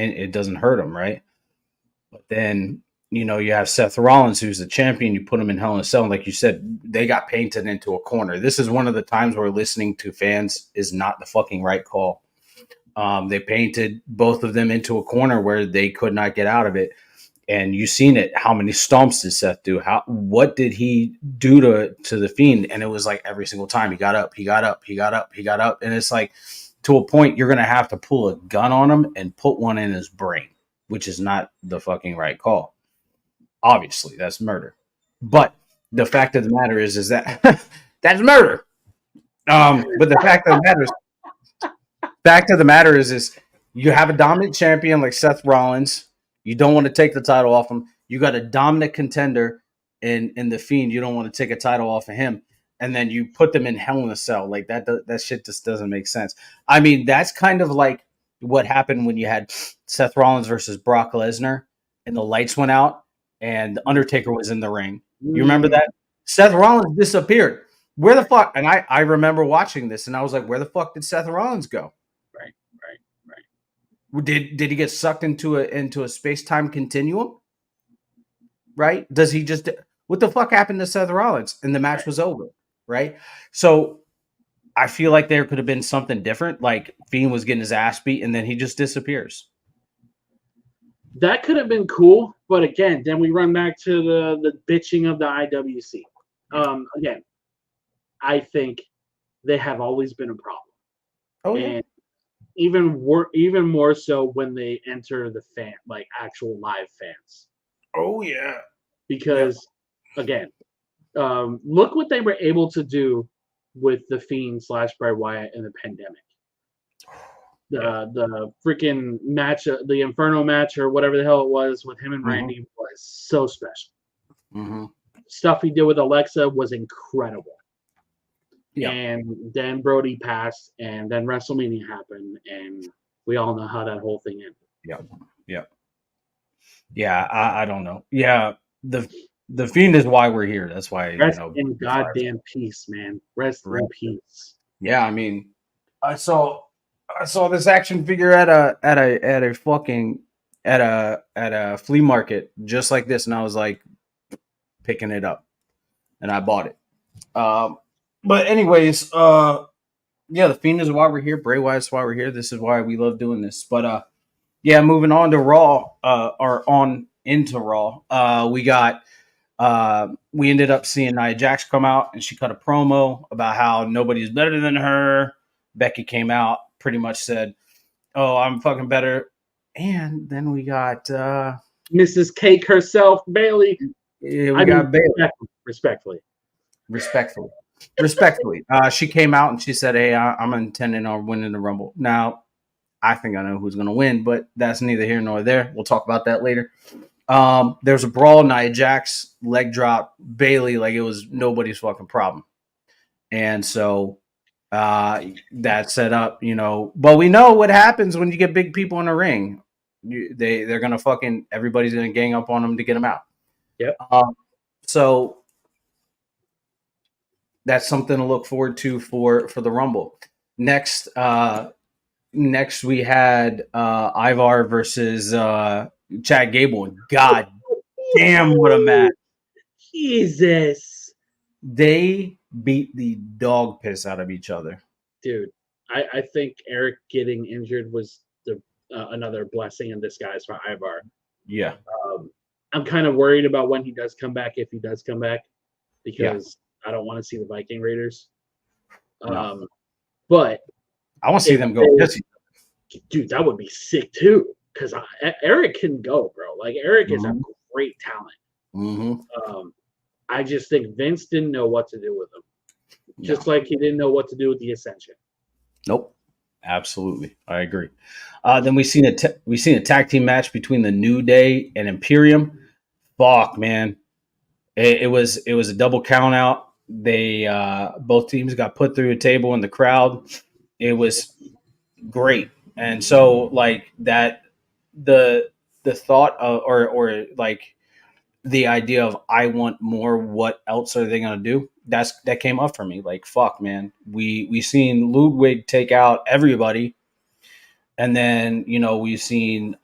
hurt him, right? But then you have Seth Rollins, who's the champion. You put him in Hell in a Cell, and like you said, they got painted into a corner. This is one of the times where listening to fans is not the fucking right call. They painted both of them into a corner where they could not get out of it. And you've seen it. How many stomps did Seth do? What did he do to the Fiend? And it was like every single time he got up, he got up, he got up, he got up, and it's like to a point you're gonna have to pull a gun on him and put one in his brain, which is not the fucking right call. Obviously, that's murder. But the fact of the matter is that that's murder. But the fact of the matter is you have a dominant champion like Seth Rollins. You don't want to take the title off him. You got a dominant contender in the Fiend. You don't want to take a title off of him, and then you put them in Hell in a Cell. Like that shit just doesn't make sense. I mean, that's kind of like what happened when you had Seth Rollins versus Brock Lesnar, and the lights went out, and the Undertaker was in the ring. You remember that? Seth Rollins disappeared. Where the fuck? And I remember watching this, and I was like, where the fuck did Seth Rollins go? Right. Right. Right. Did he get sucked into a space time continuum? Right? Does he just what the fuck happened to Seth Rollins? And the match was over, right? So I feel like there could have been something different. Like Fiend was getting his ass beat, and then he just disappears. That could have been cool, but again, then we run back to the bitching of the IWC. Again, I think they have always been a problem. Oh yeah. And even more so when they enter the fan, like actual live fans. Oh yeah. Because again, look what they were able to do with the Fiend / Bray Wyatt in the pandemic. The freaking match, the Inferno match or whatever the hell it was with him and Randy was so special. Mm-hmm. Stuff he did with Alexa was incredible. Yeah. And then Brody passed, and then WrestleMania happened, and we all know how that whole thing ended. Yeah. Yeah. Yeah. I don't know. Yeah. The Fiend is why we're here. That's why Rest in goddamn peace, man. Rest in peace. Yeah, I mean, I saw this action figure at a fucking at a flea market just like this, and I was like picking it up, and I bought it. But anyways, yeah, the Fiend is why we're here. Bray Wyatt is why we're here. This is why we love doing this. But yeah, moving on to Raw, or on into Raw, we ended up seeing Nia Jax come out, and she cut a promo about how nobody's better than her. Becky came out, pretty much said, "Oh, I'm fucking better." And then we got Mrs. Cake herself, Bailey. we got Bailey. Respectfully. She came out and she said, "Hey, I'm intending on winning the Rumble." Now, I think I know who's going to win, but that's neither here nor there. We'll talk about that later. There's a brawl. Nia Jax leg drop Bailey like it was nobody's fucking problem, and so that set up, But we know what happens when you get big people in a ring. They're gonna fucking everybody's gonna gang up on them to get them out. Yep. So that's something to look forward to for the Rumble. Next we had Ivar versus Chad Gable. God damn, what a match! Jesus, they beat the dog piss out of each other, dude. I think Eric getting injured was another blessing in disguise for Ivar. Yeah. I'm kind of worried about when he does come back, if he does come back, because I don't want to see the Viking Raiders. No. But I want to see them go. Dude, that would be sick too. Because Eric can go, bro. Like Eric is a great talent. Mm-hmm. I just think Vince didn't know what to do with him. Just like he didn't know what to do with the Ascension. Nope. Absolutely. I agree. Then we seen a tag team match between the New Day and Imperium. Fuck, man. It was a double count out. They both teams got put through a table in the crowd. It was great. And so like that the thought of or like the idea of I want more. What else are they gonna do? That came up for me. Like fuck, man. We seen Ludwig take out everybody, and then we've seen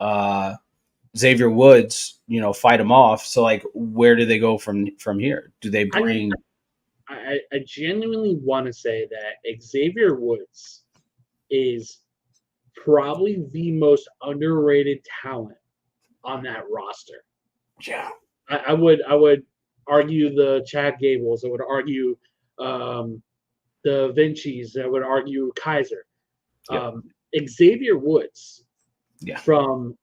Xavier Woods fight him off. So like, where do they go from here? Do they I mean, bring? I genuinely want to say that Xavier Woods is probably the most underrated talent on that roster. Yeah, I would argue the Chad Gables. I would argue the Vinci's. I would argue Kaiser. yep, Xavier Woods, yeah, from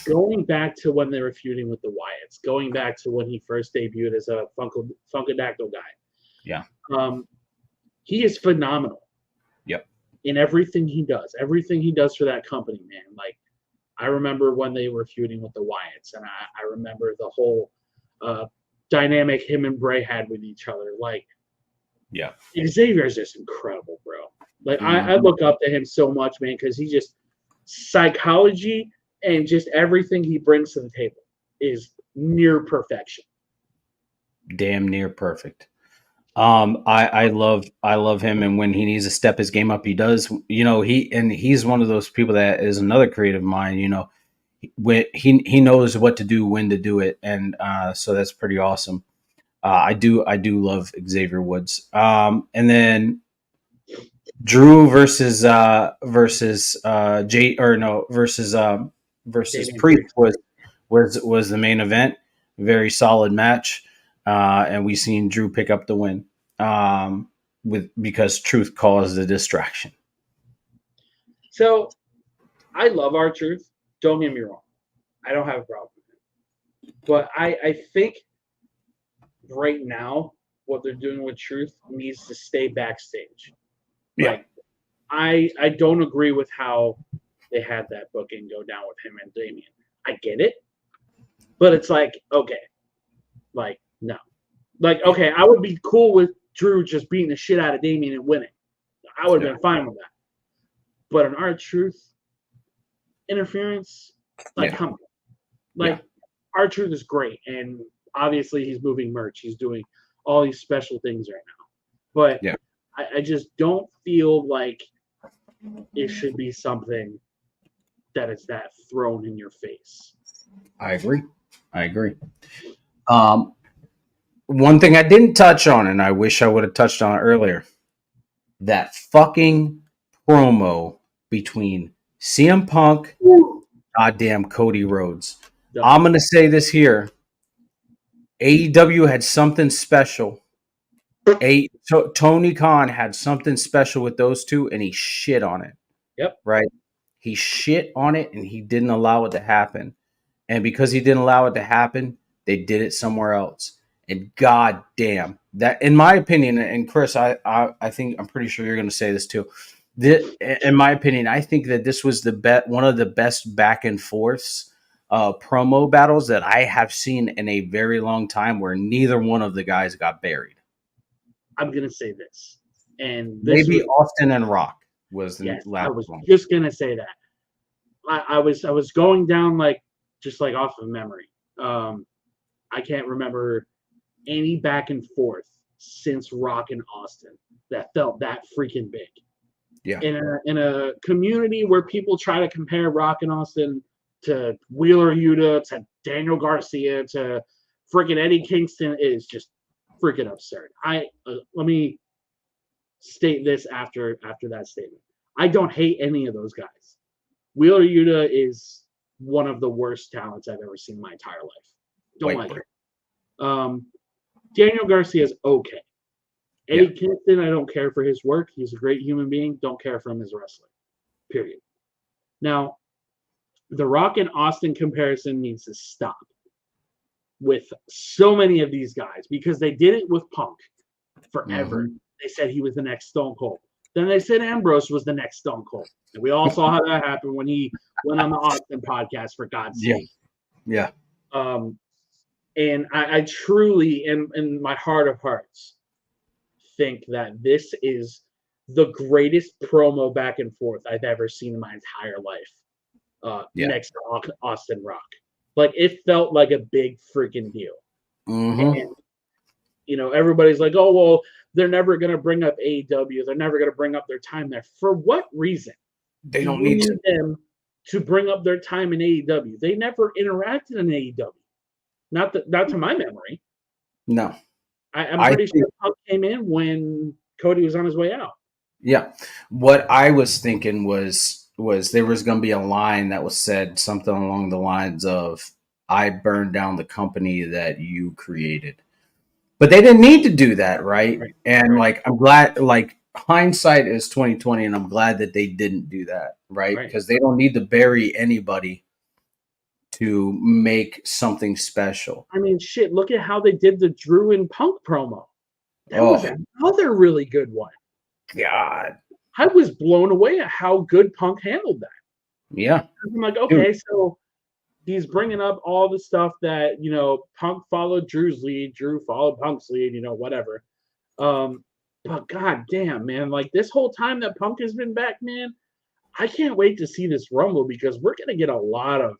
going back to when they were feuding with the Wyatts, going back to when he first debuted as a Funkadactyl guy. yeah, Um, he is phenomenal yep, in everything he does for that company, man. Like, I remember when they were feuding with the Wyatts, and I remember the whole uh, dynamic him and Bray had with each other. Like, yeah. Xavier is just incredible, bro. Like, I Mhm. look up to him so much, man, because he just psychology and just everything he brings to the table is near perfection. Damn near perfect. I love him, and when he needs to step his game up, he does. He's one of those people that is another creative mind. When he knows what to do, when to do it, and so that's pretty awesome. I do love Xavier Woods. And then Drew versus Jay or no versus Damian Priest Priest. was the main event. Very solid match, and we seen Drew pick up the win. Because Truth caused the distraction. So I love R-Truth. Don't get me wrong. I don't have a problem with it. But I think right now what they're doing with Truth needs to stay backstage. Yeah, Like, I don't agree with how they had that booking go down with him and Damian. I get it, but it's like, okay, like, no. Like, yeah, okay, I would be cool with Drew just beating the shit out of Damian and winning. I would have yeah, been fine with that. But an R-Truth interference, like, yeah, come on. yeah. Like, R-Truth is great, and obviously he's moving merch. He's doing all these special things right now. But Yeah. I just don't feel like it should be something that is that thrown in your face. I agree. I agree. Um, One thing I didn't touch on, and I wish I would have touched on it earlier, that fucking promo between CM Punk, goddamn Cody Rhodes. Yep. I'm gonna say this here: AEW had something special. Tony Khan had something special with those two, and he shit on it. Yep. Right? He shit on it, and he didn't allow it to happen. And because he didn't allow it to happen, they did it somewhere else. And god damn, that in my opinion, and Chris, I think I'm pretty sure you're going to say this too. In my opinion, I think that this was one of the best back and forths promo battles that I have seen in a very long time, where neither one of the guys got buried. I'm gonna say this, and this Maybe was, Austin and Rock was the yes, I last was one. just gonna say that. I was going down like just like off of memory. Um, I can't remember any back and forth since Rock and Austin that felt that freaking big. Yeah, In a community where people try to compare Rock and Austin to Wheeler Yuta, to Daniel Garcia, to freaking Eddie Kingston, is just freaking absurd. Let me state this after that statement. I don't hate any of those guys. Wheeler Yuta is one of the worst talents I've ever seen in my entire life. Don't white like bread. it. Daniel Garcia is okay. Yeah, Eddie Kingston, I don't care for his work. He's a great human being. Don't care for him as a wrestler. Period. Now, the Rock and Austin comparison needs to stop with so many of these guys because they did it with Punk forever. mm-hmm. They said he was the next Stone Cold. Then they said Ambrose was the next Stone Cold. And we all saw how that happened when he went on the Austin podcast, for God's Yeah, sake. yeah, And I truly, in my heart of hearts, think that this is the greatest promo back and forth I've ever seen in my entire life. yeah. Next to Austin Rock. Like, it felt like a big freaking deal. Mm-hmm. Everybody's like, oh, well, they're never going to bring up AEW. They're never going to bring up their time there. For what reason They do don't you need need to. them to bring up their time in AEW? They never interacted in AEW. Not to my memory. No. I'm I pretty think, sure Punk came in when Cody was on his way out. yeah. What I was thinking was there was going to be a line that was said something along the lines of, "I burned down the company that you created." But they didn't need to do that, right? Right. And Right. like I'm glad, like hindsight is 2020, and I'm glad that they didn't do that, right? Right. Because they don't need to bury anybody to make something special. I mean, shit, look at how they did the Drew and Punk promo. That was Oh another really good one. God, I was blown away at how good Punk handled that. yeah, I'm like, dude. okay, so he's bringing up all the stuff that, Punk followed Drew's lead, Drew followed Punk's lead, whatever. But god damn, man, like this whole time that Punk has been back, man, I can't wait to see this Rumble because we're gonna get a lot of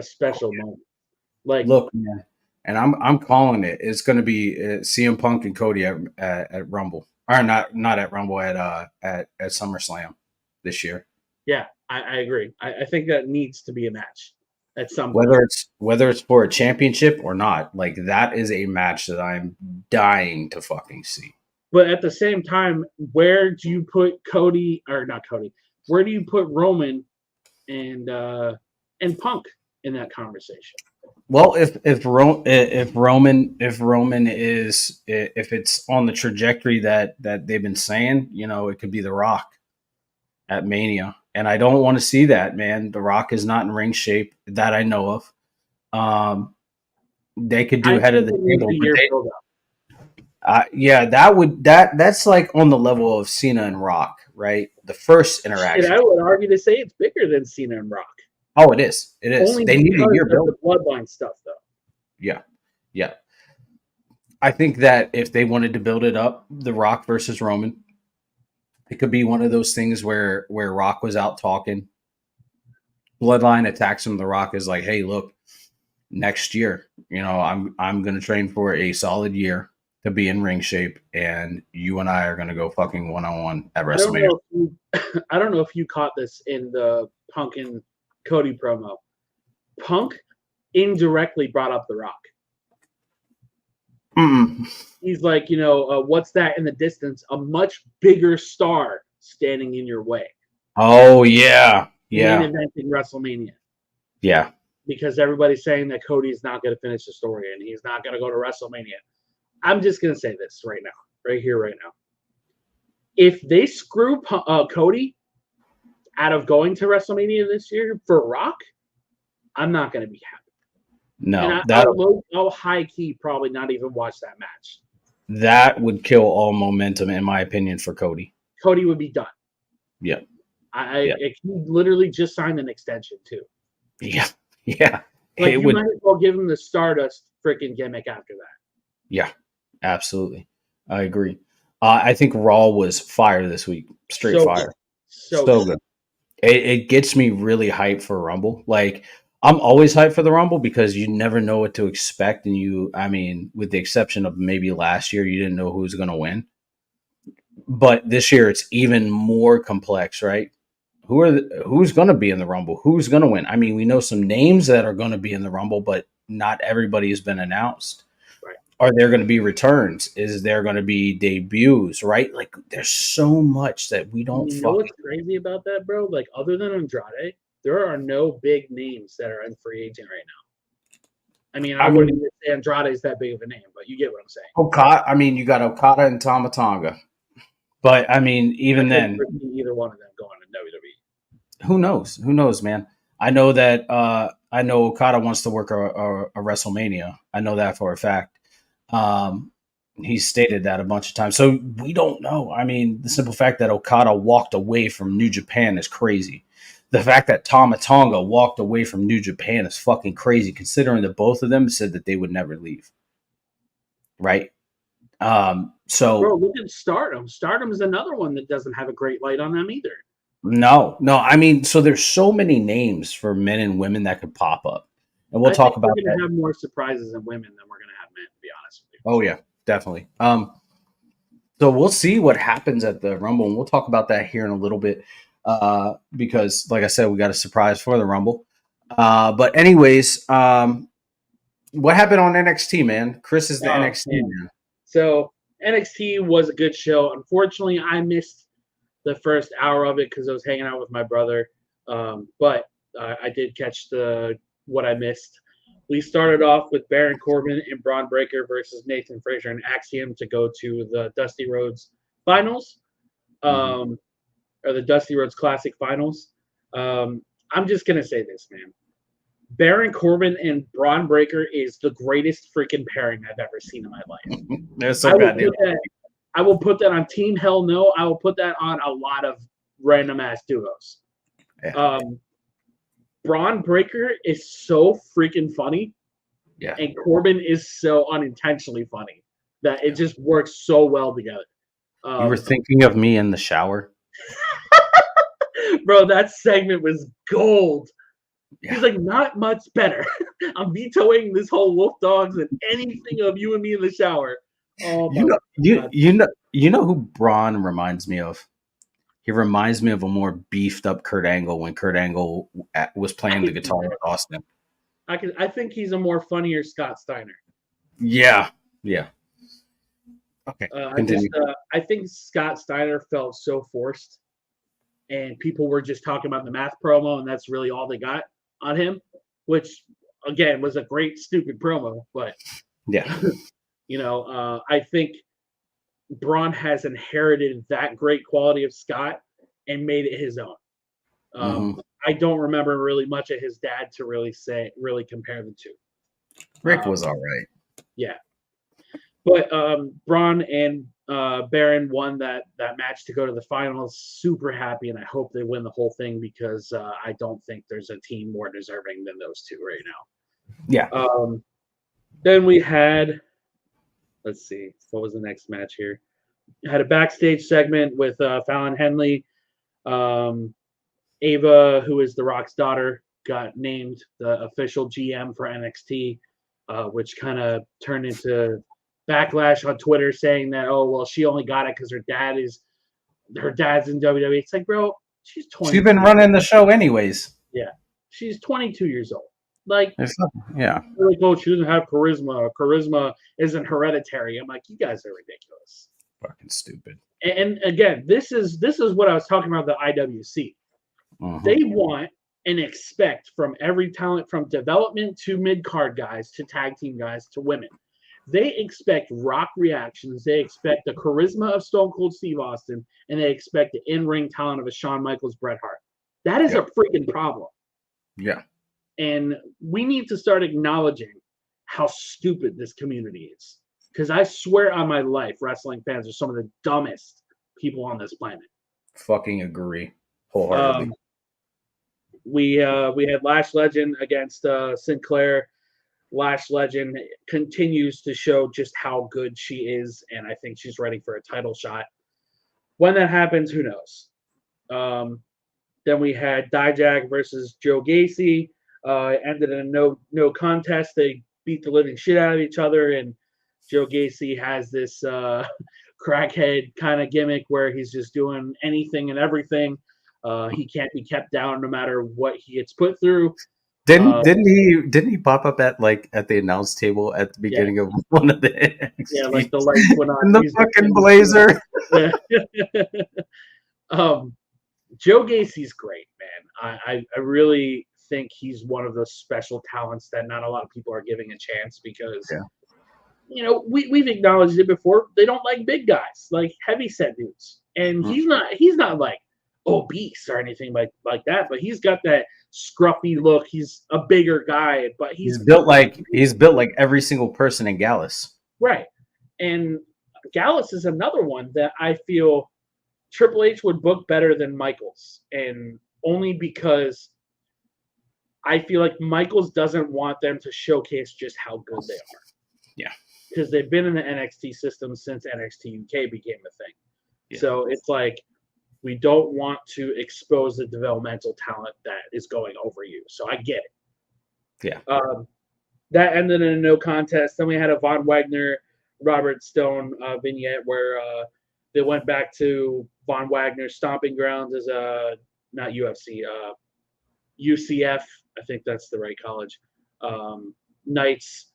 special moments. Like, Look, man, and I'm calling it. It's going to be CM Punk and Cody at Rumble, or not at Rumble, at SummerSlam this year. yeah, I agree. I think that needs to be a match at some point. Whether it's for a championship or not, like that is a match that I'm dying to fucking see. But at the same time, where do you put Cody or not Cody? Where do you put Roman and Punk in that conversation? Well, if Roman is, if it's on the trajectory that they've been saying, it could be The Rock at Mania, and I don't want to see that, man. The Rock is not in ring shape that I know of. They could do I head of think the it needs table, a but year build up. yeah, that's like on the level of Cena and Rock, right? The first interaction. And I would argue to say it's bigger than Cena and Rock. Oh, it is. It is. Only They need because a year of build. the bloodline stuff, though. Yeah, yeah. I think that if they wanted to build it up, The Rock versus Roman, it could be one of those things where Rock was out talking, Bloodline attacks him. The Rock is like, "Hey, look, next year, I'm going to train for a solid year to be in ring shape, and you and I are going to go fucking one-on-one at WrestleMania." I don't know if you caught this in the Punk and Cody promo. Punk indirectly brought up The Rock. Mm-mm. He's like, what's that in the distance? A much bigger star standing in your way. Oh yeah, Main yeah, eventing WrestleMania. yeah. Because everybody's saying that Cody's not going to finish the story and he's not going to go to WrestleMania. I'm just going to say this right now, right here, right now. If they screw Cody out of going to WrestleMania this year for Rock, I'm not going to be happy. No, And I'll high key probably not even watch that match. that would kill all momentum, in my opinion, for Cody. Cody would be done. Yeah, He literally just signed an extension too. yeah, yeah. Like It you would. might as well give him the Stardust freaking gimmick after that. Yeah, absolutely. I agree. I think Raw was fire this week. Straight So fire. So So good. It gets me really hyped for Rumble. Like, I'm always hyped for the Rumble because you never know what to expect. And I mean, with the exception of maybe last year, you didn't know who was going to win. But this year, it's even more complex, right? Who's going to be in the Rumble? Who's going to win? I mean, we know some names that are going to be in the Rumble, but not everybody has been announced. Right. Are there going to be returns? Is there going to be debuts? Right? Like, there's so much that we don't. You know what's crazy about that, bro? Like, other than Andrade, there are no big names that are in free agent right now. I mean, I wouldn't even say Andrade is that big of a name, but you get what I'm saying. Okada. I mean, you got Okada and Tama Tonga, but I mean, even then, either one of them going to WWE. Who knows? Who knows, man? I know that. I know Okada wants to work a WrestleMania. I know that for a fact. He's stated that a bunch of times. So we don't know. I mean, the simple fact that Okada walked away from New Japan is crazy. The fact that Tama Tonga walked away from New Japan is fucking crazy, considering that both of them said that they would never leave. Right? So, bro, look at Stardom. Stardom is another one that doesn't have a great light on them either. No. I mean, so there's so many names for men and women that could pop up. and we'll I talk think about we're that. going to have more surprises in women than we're going to have men, to be honest with you. Oh yeah, definitely. So we'll see what happens at the Rumble, and we'll talk about that here in a little bit. Because, like I said, we got a surprise for the Rumble. But anyways, what happened on NXT, man? Chris is the Oh, NXT man. man. So NXT was a good show. Unfortunately, I missed the first hour of it because I was hanging out with my brother. But I did catch what I missed. We started off with Baron Corbin and Braun Breaker versus Nathan Frazier and Axiom to go to the Dusty Rhodes Finals, or the Dusty Rhodes Classic Finals. I'm just gonna say this, man. Baron Corbin and Braun Breaker is the greatest freaking pairing I've ever seen in my life. They're so I will goddamn. put that. I will put that on Team Hell No. I will put that on a lot of random ass duos. Yeah. Braun Breaker is so freaking funny, Yeah. and Corbin is so unintentionally funny that it just works so well together. You were thinking of me in the shower. Bro, that segment was gold. Yeah. He's like, not much better. I'm vetoing this whole Wolf Dogs and anything of you and me in the shower. Oh my God. You know who Braun reminds me of? He reminds me of a more beefed up Kurt Angle when Kurt Angle was playing the guitar with Austin. I think he's a more funnier Scott Steiner. Yeah. Yeah. Okay. Continue. I think Scott Steiner felt so forced, and people were just talking about the math promo, and that's really all they got on him, which again was a great stupid promo. But Yeah. I think Braun has inherited that great quality of Scott and made it his own. I don't remember really much of his dad to really compare the two. Rick was all right. Yeah. But Braun and Baron won that match to go to the finals. Super happy, and I hope they win the whole thing because I don't think there's a team more deserving than those two right now. Yeah. Then we had, let's see, what was the next match here? Had a backstage segment with Fallon Henley. Ava, who is The Rock's daughter, got named the official GM for NXT, which kind of turned into backlash on Twitter saying that, oh, well, she only got it because her dad's in WWE. It's like, bro, she's 20. She's been running the show anyways. Yeah. She's 22 years old. Like, yeah. like, oh, she doesn't have charisma. Charisma isn't hereditary. I'm like, you guys are ridiculous. Fucking stupid. And again, this is what I was talking about the IWC. They want and expect from every talent, from development to mid-card guys to tag team guys to women. They expect rock reactions. They expect the charisma of Stone Cold Steve Austin, and they expect the in-ring talent of a Shawn Michaels, Bret Hart. That is a freaking problem. Yeah. And we need to start acknowledging how stupid this community is. Because I swear on my life, wrestling fans are some of the dumbest people on this planet. Fucking agree wholeheartedly. We had Lash Legend against Sinclair. Lash Legend continues to show just how good she is, and I think she's ready for a title shot. When that happens, who knows? Then we had Dijak versus Joe Gacy. Ended in a no contest. They beat the living shit out of each other, and Joe Gacy has this crackhead kind of gimmick where he's just doing anything and everything. He can't be kept down no matter what he gets put through. Didn't he pop up at the announce table at the beginning of one of the NXT? Yeah, like the lights went on. In the fucking blazer. Joe Gacy's great, man. I really think he's one of those special talents that not a lot of people are giving a chance because we've acknowledged it before. They don't like big guys, like heavy set dudes. And he's not like obese or anything like that, but he's got that scruffy look. He's a bigger guy, but he's built like every single person in Gallus. Right. And Gallus is another one that I feel Triple H would book better than Michaels, and only because I feel like Michaels doesn't want them to showcase just how good they are. Yeah. Because they've been in the NXT system since NXT UK became a thing. Yeah. So it's like we don't want to expose the developmental talent that is going over you. So I get it. Yeah. That ended in a no contest. Then we had a Von Wagner, Robert Stone vignette where they went back to Von Wagner's stomping grounds as not UFC, UCF. I think that's the right college. Knights,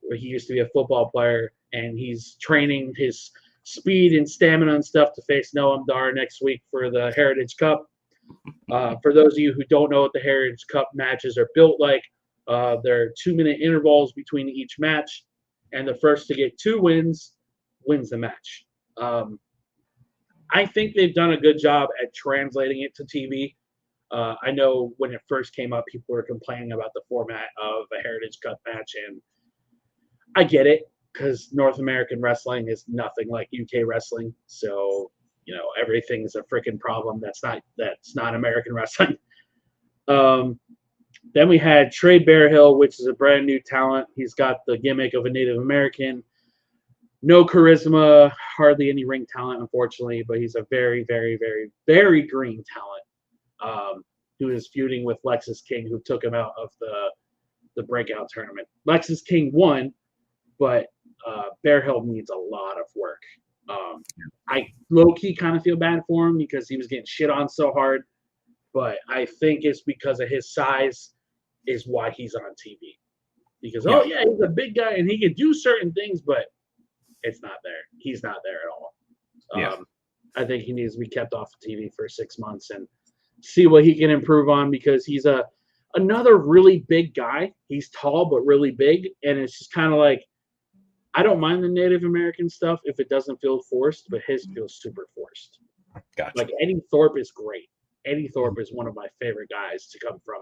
where he used to be a football player, and he's training his speed and stamina and stuff to face Noam Dar next week for the Heritage Cup. For those of you who don't know what the Heritage Cup matches are built like, there are 2-minute intervals between each match, and the first to get 2 wins wins the match. I think they've done a good job at translating it to TV. I know when it first came up, people were complaining about the format of a Heritage Cup match, and I get it because North American wrestling is nothing like UK wrestling. So, everything's a freaking problem. That's not American wrestling. Then we had Trey Bearhill, which is a brand new talent. He's got the gimmick of a Native American. No charisma, hardly any ring talent, unfortunately, but he's a very, very, very, very green talent who is feuding with Lexus King, who took him out of the breakout tournament. Lexus King won, but Bearhill needs a lot of work. I low-key kind of feel bad for him because he was getting shit on so hard, but I think it's because of his size is why he's on TV. Because, he's a big guy and he can do certain things, but it's not there. He's not there at all. I think he needs to be kept off of TV for 6 months and see what he can improve on because he's another really big guy. He's tall but really big, and it's just kind of like, I don't mind the Native American stuff if it doesn't feel forced, but his feels super forced. Gotcha. Like Eddie Thorpe is great. Eddie Thorpe is one of my favorite guys to come from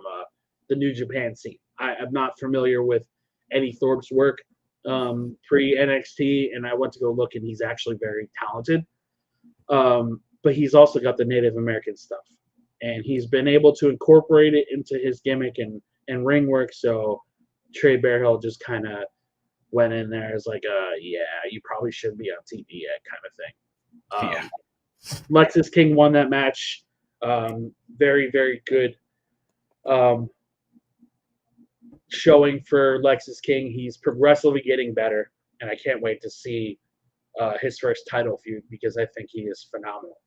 the New Japan scene. I'm not familiar with Eddie Thorpe's work pre-NXT, and I went to go look, and he's actually very talented. But he's also got the Native American stuff, and he's been able to incorporate it into his gimmick and ring work. So Trey Bearhill just kind of went in there as like, you probably shouldn't be on TV yet kind of thing. Lexus King won that match. Very, very good showing for Lexus King. He's progressively getting better, and I can't wait to see his first title feud because I think he is phenomenal.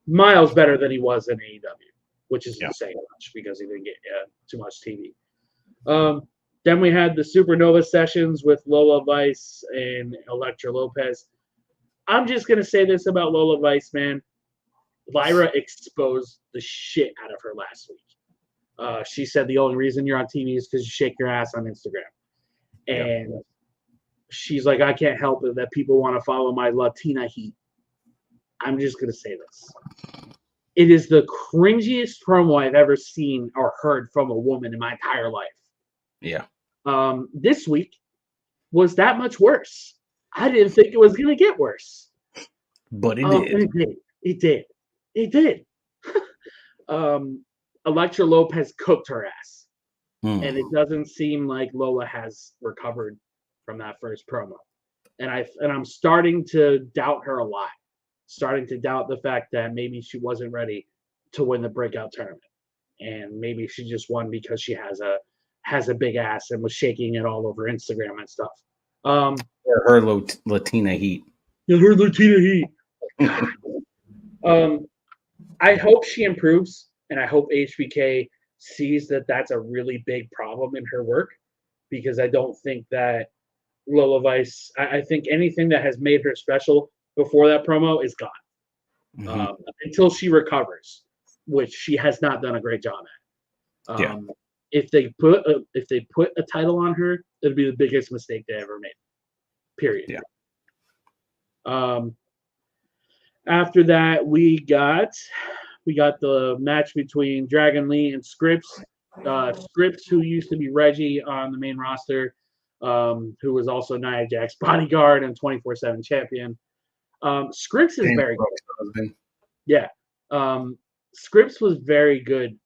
Miles better than he was in AEW, which isn't saying much because he didn't get too much TV. Then we had the Supernova sessions with Lola Vice and Elektra Lopez. I'm just going to say this about Lola Vice, man. Lyra exposed the shit out of her last week. She said the only reason you're on TV is because you shake your ass on Instagram. And she's like, I can't help it that people want to follow my Latina heat. I'm just going to say this. It is the cringiest promo I've ever seen or heard from a woman in my entire life. Yeah. This week was that much worse. I didn't think it was going to get worse. But it did. It did. Elektra Lopez cooked her ass. And it doesn't seem like Lola has recovered from that first promo. And I'm starting to doubt her a lot. Starting to doubt the fact that maybe she wasn't ready to win the breakout tournament. And maybe she just won because she has a big ass and was shaking it all over Instagram and stuff. Her Latina heat. Yeah, her Latina heat. I hope she improves, and I hope HBK sees that that's a really big problem in her work, because I don't think that Lola Vice, I think anything that has made her special before that promo is gone. Until she recovers, which she has not done a great job at. If they put a title on her, it'll be the biggest mistake they ever made. Period. After that, we got the match between Dragon Lee and Scripps. Scripps, who used to be Reggie on the main roster, who was also Nia Jax's bodyguard and 24/7 champion. Scripps is very good. Yeah. Scripps was very good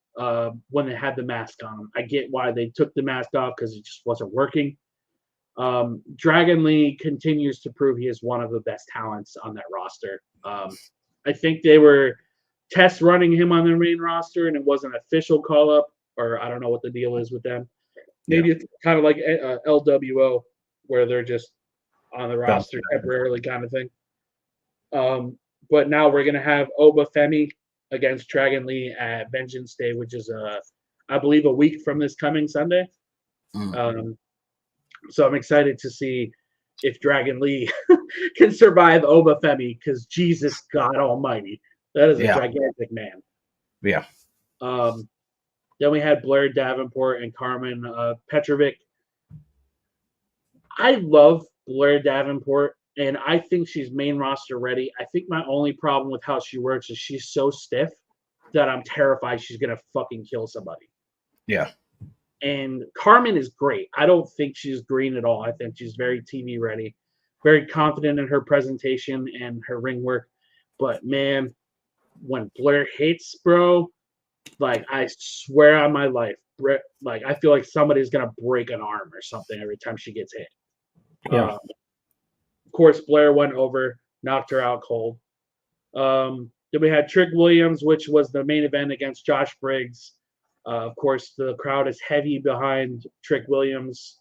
when they had the mask on. I get why they took the mask off, because it just wasn't working. Dragon Lee continues to prove he is one of the best talents on that roster. I think they were test running him on their main roster, and it wasn't an official call-up, or I don't know what the deal is with them. Maybe it's kind of like LWO, where they're just on the Bounce roster back. temporarily, kind of thing. But now we're gonna have Oba Femi against Dragon Lee at Vengeance Day, which is I believe a week from this coming Sunday. Mm. So I'm excited to see if Dragon Lee can survive Oba Femi, because Jesus God Almighty, that is a Yeah. gigantic man. Yeah. Then we had Blair Davenport and Carmen Petrovic. I love Blair Davenport, and I think she's main roster ready. I think my only problem with how she works is she's so stiff that I'm terrified she's gonna fucking kill somebody. Yeah. And Carmen is great. I don't think she's green at all. I think she's very TV ready, very confident in her presentation and her ring work. But man, when Blair hits, bro, like I swear on my life, like I feel like somebody's gonna break an arm or something every time she gets hit. Yeah. Of course, Blair went over, knocked her out cold. Then we had Trick Williams, which was the main event against Josh Briggs. Of course, the crowd is heavy behind Trick Williams,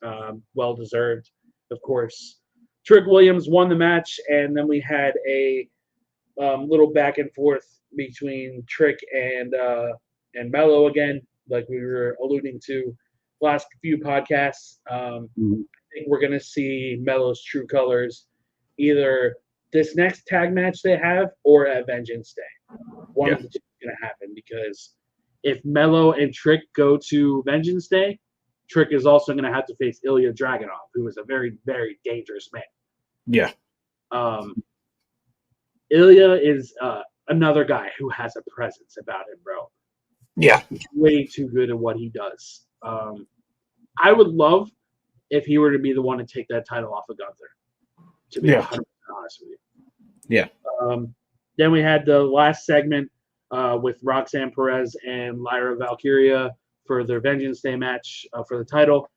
well deserved, of course. Trick Williams won the match, and then we had a little back and forth between Trick and Mello again, like we were alluding to last few podcasts. I think we're going to see Mello's true colors either this next tag match they have or at Vengeance Day. One of the two is going to happen, because if Mello and Trick go to Vengeance Day, Trick is also going to have to face Ilya Dragunov, who is a very, very dangerous man. Yeah. Ilya is another guy who has a presence about him, bro. Yeah. He's way too good at what he does. I would love if he were to be the one to take that title off of Gunther, to be 100% honest with you. Yeah. Then we had the last segment with Roxanne Perez and Lyra Valkyria for their Vengeance Day match for the title.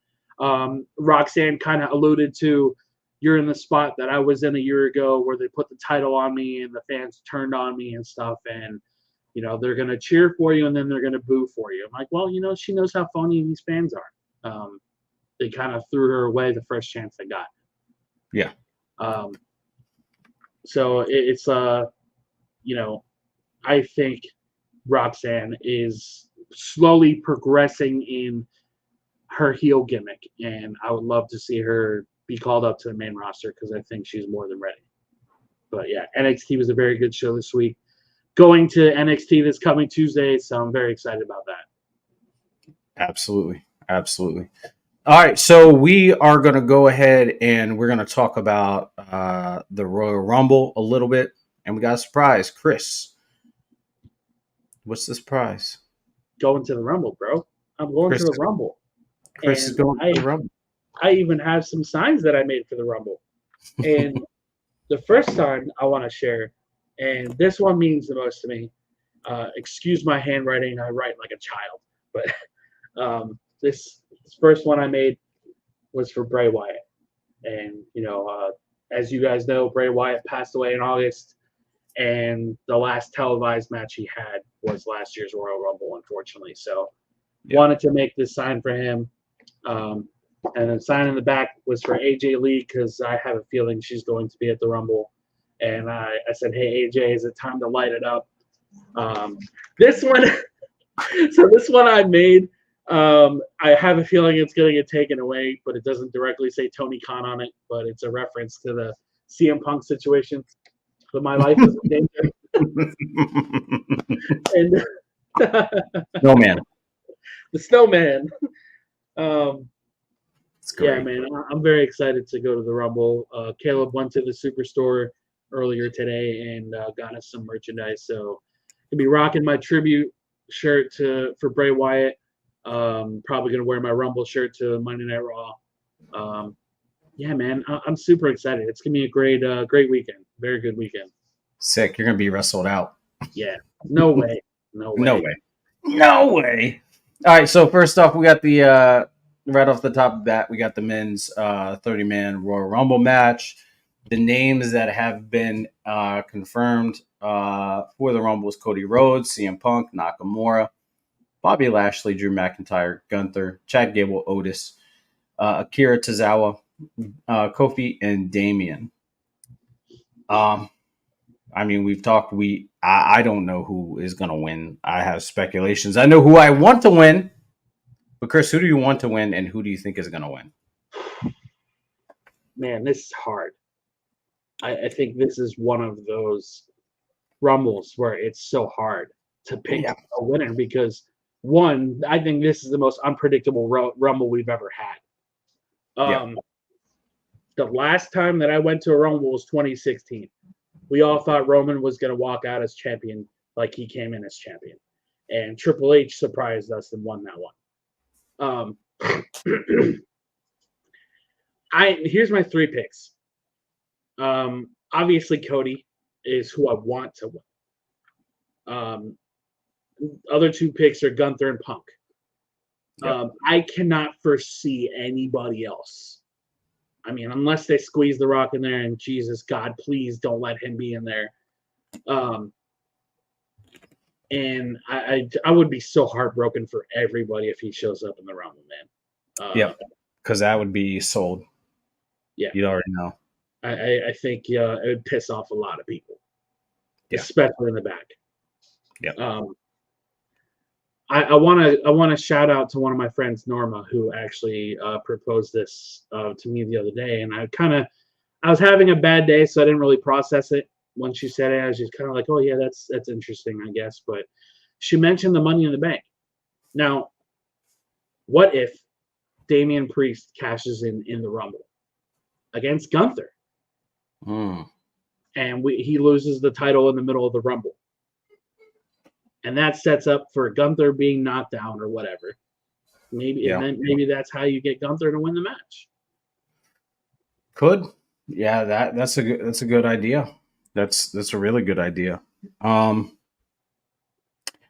Roxanne kind of alluded to, you're in the spot that I was in a year ago where they put the title on me and the fans turned on me and stuff, and you know they're going to cheer for you and then they're going to boo for you. I'm like, well, you know, she knows how phony these fans are. They kind of threw her away the first chance they got. Yeah. So it's you know, I think Roxanne is slowly progressing in her heel gimmick, and I would love to see her be called up to the main roster, because I think she's more than ready. But yeah, NXT was a very good show this week. Going to NXT this coming Tuesday, so I'm very excited about that. Absolutely. Absolutely. All right, so we are going to go ahead and we're going to talk about the Royal Rumble a little bit, and we got a surprise. Chris, what's the surprise? Going to the Rumble, bro. I'm going to the Rumble. Chris is going to the Rumble. I even have some signs that I made for the Rumble. And the first sign I want to share, and this one means the most to me. Excuse my handwriting. I write like a child. But this first one I made was for Bray Wyatt. And, you know, as you guys know, Bray Wyatt passed away in August. And the last televised match he had was last year's Royal Rumble, unfortunately. So wanted to make this sign for him. And the sign in the back was for AJ Lee, because I have a feeling she's going to be at the Rumble. And I said, hey, AJ, is it time to light it up? This one, so this one I made, I have a feeling it's going to get taken away, but it doesn't directly say Tony Khan on it, but it's a reference to the CM Punk situation. But my life is in danger. And Snowman. The Snowman. Yeah, man, I'm very excited to go to the Rumble. Caleb went to the Superstore earlier today and got us some merchandise, so I'll be rocking my tribute shirt for Bray Wyatt. Probably gonna wear my Rumble shirt to Monday Night Raw. Yeah, man, I'm super excited. It's gonna be a great weekend. Very good weekend. Sick. You're gonna be wrestled out. Yeah. No way. No way. No way. No way. All right. So first off, we got the right off the top of the bat, we got the men's 30-man Royal Rumble match. The names that have been confirmed for the Rumble is Cody Rhodes, CM Punk, Nakamura, Bobby Lashley, Drew McIntyre, Gunther, Chad Gable, Otis, Akira Tozawa, Kofi, and Damien. I mean, we've talked. I don't know who is going to win. I have speculations. I know who I want to win, but Chris, who do you want to win, and who do you think is going to win? Man, this is hard. I think this is one of those rumbles where it's so hard to pick a winner because one, I think this is the most unpredictable rumble we've ever had. The last time that I went to a rumble was 2016. We all thought Roman was going to walk out as champion, like he came in as champion, and Triple H surprised us and won that one. Here's my three picks. Obviously, Cody is who I want to win. Other two picks are Gunther and Punk. I cannot foresee anybody else. I mean, unless they squeeze The Rock in there, and Jesus, God, please don't let him be in there. And I would be so heartbroken for everybody if he shows up in the Rumble, man. Because that would be sold. Yeah, you already know. I think it would piss off a lot of people, especially in the back. Yeah. I want to shout out to one of my friends, Norma, who actually proposed this to me the other day, and I was having a bad day, so I didn't really process it. When she said it, I was just kind of like, oh yeah, that's interesting, I guess. But she mentioned the Money in the Bank. Now, what if Damian Priest cashes in the Rumble against Gunther, and he loses the title in the middle of the Rumble? And that sets up for Gunther being knocked down or whatever. Maybe and then maybe that's how you get Gunther to win the match. Could. Yeah, that's a good idea. That's a really good idea.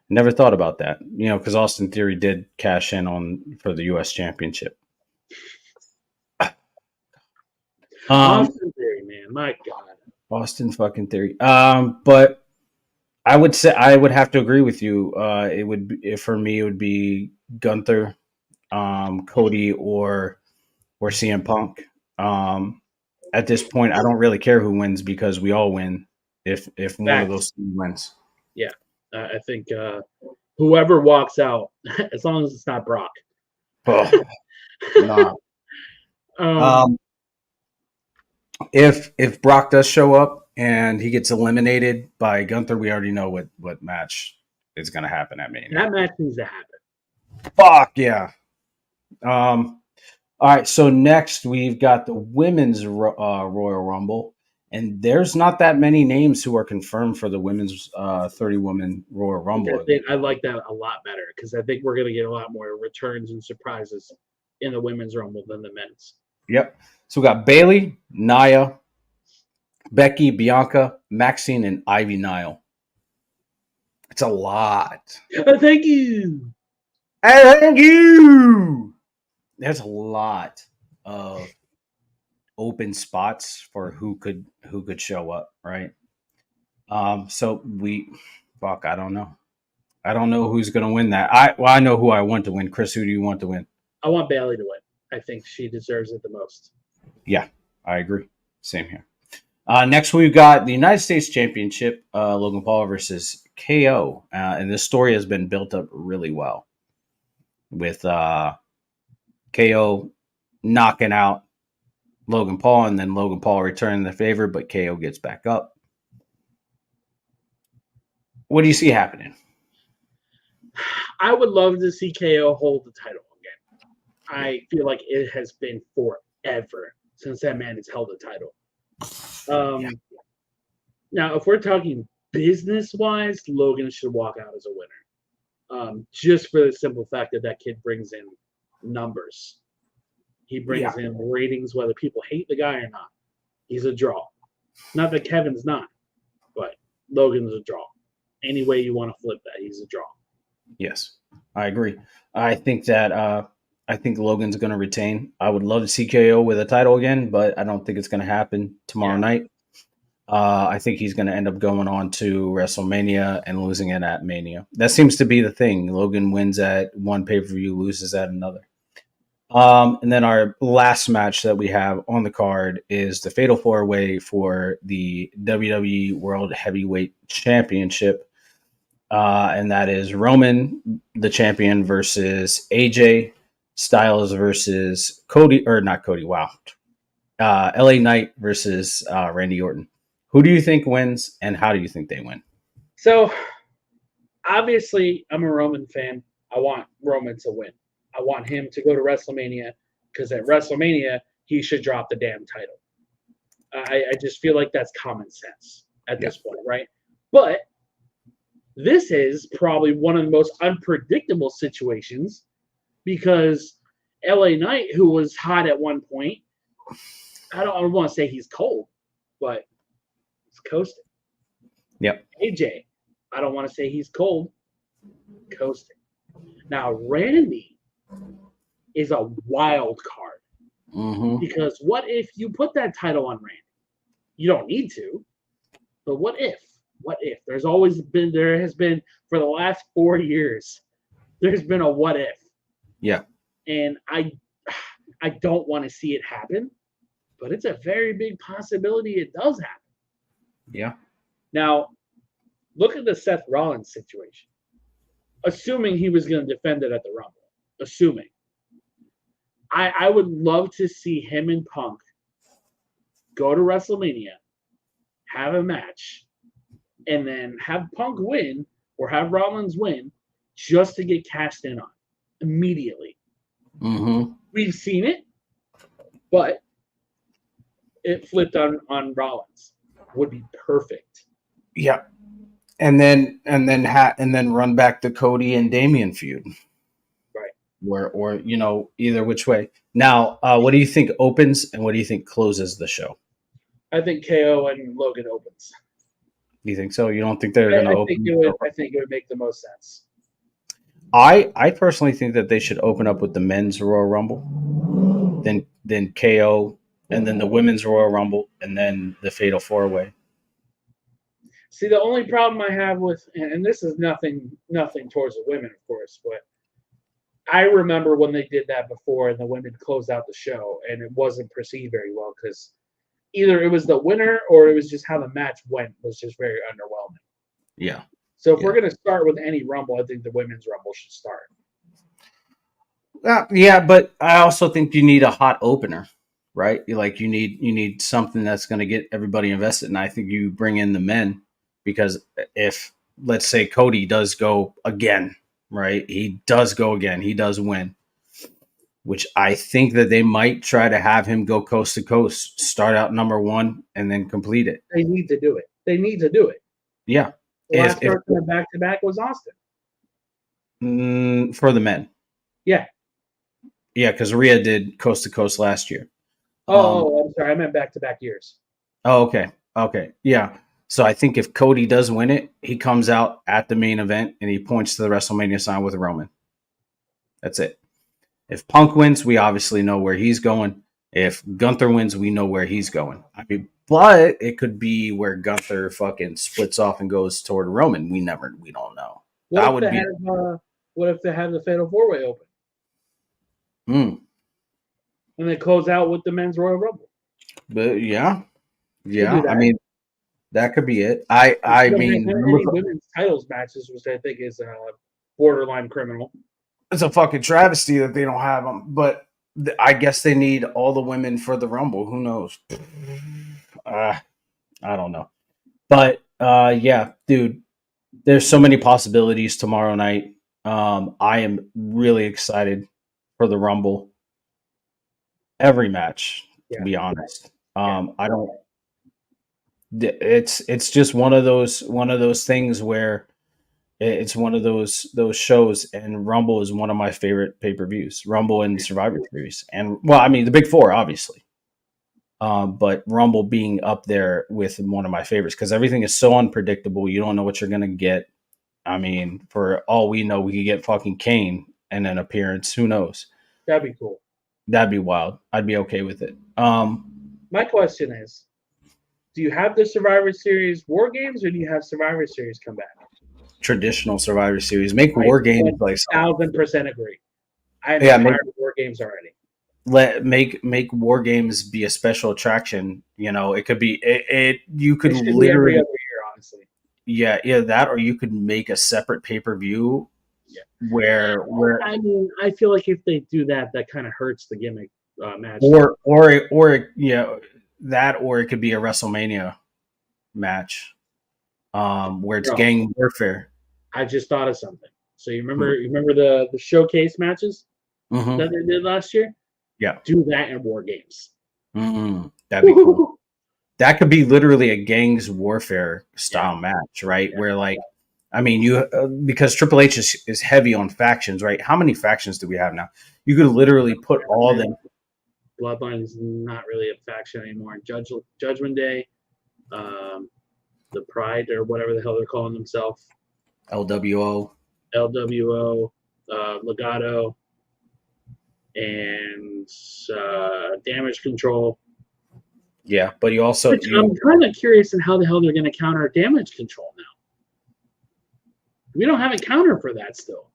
Never thought about that. Because Austin Theory did cash in for the US Championship. Austin Theory, man, my God. Austin fucking Theory. But I would say I would have to agree with you. It would be, for me, it would be Gunther, Cody, or CM Punk. At this point, I don't really care who wins because we all win if one of those wins. Yeah, I think whoever walks out, as long as it's not Brock. Nah. If Brock does show up and he gets eliminated by Gunther, we already know what match is going to happen at Mania. That match needs to happen. Fuck yeah. All right, so next we've got the women's Royal Rumble, and there's not that many names who are confirmed for the women's 30-woman Royal Rumble. I like that a lot better because I think we're going to get a lot more returns and surprises in the women's Rumble than the men's. Yep. So we got Bayley, Nia, Becky, Bianca, Maxine, and Ivy Nile. It's a lot. Thank you. Thank you. There's a lot of open spots for who could show up, right? So I don't know. I don't know who's going to win that. I know who I want to win. Chris, who do you want to win? I want Bayley to win. I think she deserves it the most. Yeah, I agree. Same here. Next, we've got the United States Championship, Logan Paul versus KO. And this story has been built up really well with KO knocking out Logan Paul, and then Logan Paul returning the favor, but KO gets back up. What do you see happening? I would love to see KO hold the title again. I feel like it has been forever since that man has held a title. Now, if we're talking business-wise, Logan should walk out as a winner. Just for the simple fact that kid brings in numbers. He brings in ratings, whether people hate the guy or not. He's a draw. Not that Kevin's not, but Logan's a draw. Any way you want to flip that, he's a draw. Yes, I agree. I think that I think Logan's going to retain. I would love to see KO with a title again, but I don't think it's going to happen tomorrow night. I think he's going to end up going on to WrestleMania and losing it at Mania. That seems to be the thing. Logan wins at one pay-per-view, loses at another. And then our last match that we have on the card is the Fatal 4-Way for the WWE World Heavyweight Championship. And that is Roman, the champion, versus AJ Styles versus Cody, or not Cody, wow. LA Knight versus Randy Orton. Who do you think wins, and how do you think they win? So, obviously, I'm a Roman fan. I want Roman to win. I want him to go to WrestleMania because at WrestleMania, he should drop the damn title. I just feel like that's common sense at this point, right? But this is probably one of the most unpredictable situations because LA Knight, who was hot at one point, I don't want to say he's cold, but he's coasting. Yep. AJ, I don't want to say he's cold, coasting. Now, Randy is a wild card. Mm-hmm. Because what if you put that title on Randy? You don't need to, but what if? What if? There has been for the last 4 years, there's been a what if. Yeah. And I don't want to see it happen, but it's a very big possibility it does happen. Yeah. Now, look at the Seth Rollins situation. Assuming he was going to defend it at the Rumble. Assuming. I would love to see him and Punk go to WrestleMania, have a match, and then have Punk win or have Rollins win just to get cashed in on immediately. Mm-hmm. We've seen it, but it flipped on Rollins. Would be perfect. Yeah. And then run back the Cody and Damian feud. Or either which way. Now, what do you think opens and what do you think closes the show? I think KO and Logan opens. You think so? You don't think they're going to open? I think it would make the most sense. I personally think that they should open up with the men's Royal Rumble, then KO, and then the women's Royal Rumble, and then the Fatal 4-Way. See, the only problem I have with, and this is nothing towards the women, of course, but I remember when they did that before and the women closed out the show and it wasn't perceived very well because either it was the winner or it was just how the match went was just very underwhelming. Yeah. So if we're going to start with any Rumble, I think the women's Rumble should start. Yeah, but I also think you need a hot opener, right? You need something that's going to get everybody invested. And I think you bring in the men because if, let's say, Cody does go again, right? He does go again. He does win, which I think that they might try to have him go coast to coast, start out number one, and then complete it. They need to do it. Yeah. The last person back-to-back was Austin. For the men. Yeah. Yeah, because Rhea did coast to coast last year. I'm sorry. I meant back-to-back years. Oh, okay. Okay. Yeah. So I think if Cody does win it, he comes out at the main event and he points to the WrestleMania sign with Roman. That's it. If Punk wins, we obviously know where he's going. If Gunther wins, we know where he's going. I mean, but it could be where Gunther fucking splits off and goes toward Roman. We don't know. What if they have the Fatal 4-Way open? And they close out with the men's Royal Rumble. But yeah. I mean, that could be it. I mean, any women's titles matches, which I think is borderline criminal. It's a fucking travesty that they don't have them. But I guess they need all the women for the Rumble. Who knows? I don't know. But yeah, dude, there's so many possibilities tomorrow night. I am really excited for the Rumble. Every match, to be honest. I don't. It's just one of those things where it's one of those shows, and Rumble is one of my favorite pay-per-views. Rumble and Survivor Series, and well, I mean the big four, obviously, but Rumble being up there with one of my favorites because everything is so unpredictable. You don't know what you're gonna get. I mean, for all we know, we could get fucking Kane in an appearance. Who knows? That'd be cool. That'd be wild. I'd be okay with it. My question is, do you have the Survivor Series War Games or do you have Survivor Series come back? Traditional Survivor Series. Make War Games like 1,000% agree. I'm tired of War Games already. make war games be a special attraction. It could be you could It should be every literally, other year, honestly. yeah, that, or you could make a separate pay-per-view Yeah. where I mean, I feel like if they do that, that kind of hurts the gimmick match. or that, or it could be a WrestleMania match, where it's Bro, gang warfare. I just thought of something. So you remember the showcase matches Mm-hmm. that they did last year? Yeah. Do that in War Games. Mm-hmm. That'd be cool. That could be literally a gangs warfare style match, right? Yeah. Where, like, I mean, because Triple H is heavy on factions, right? How many factions do we have now? You could literally put all of them. Bloodline is not really a faction anymore. Judgment Day, the Pride, or whatever the hell they're calling themselves, LWO, LWO, Legato, and Damage Control. Yeah, but you also. I'm kind of curious in how the hell they're going to counter Damage Control now. We don't have a counter for that still.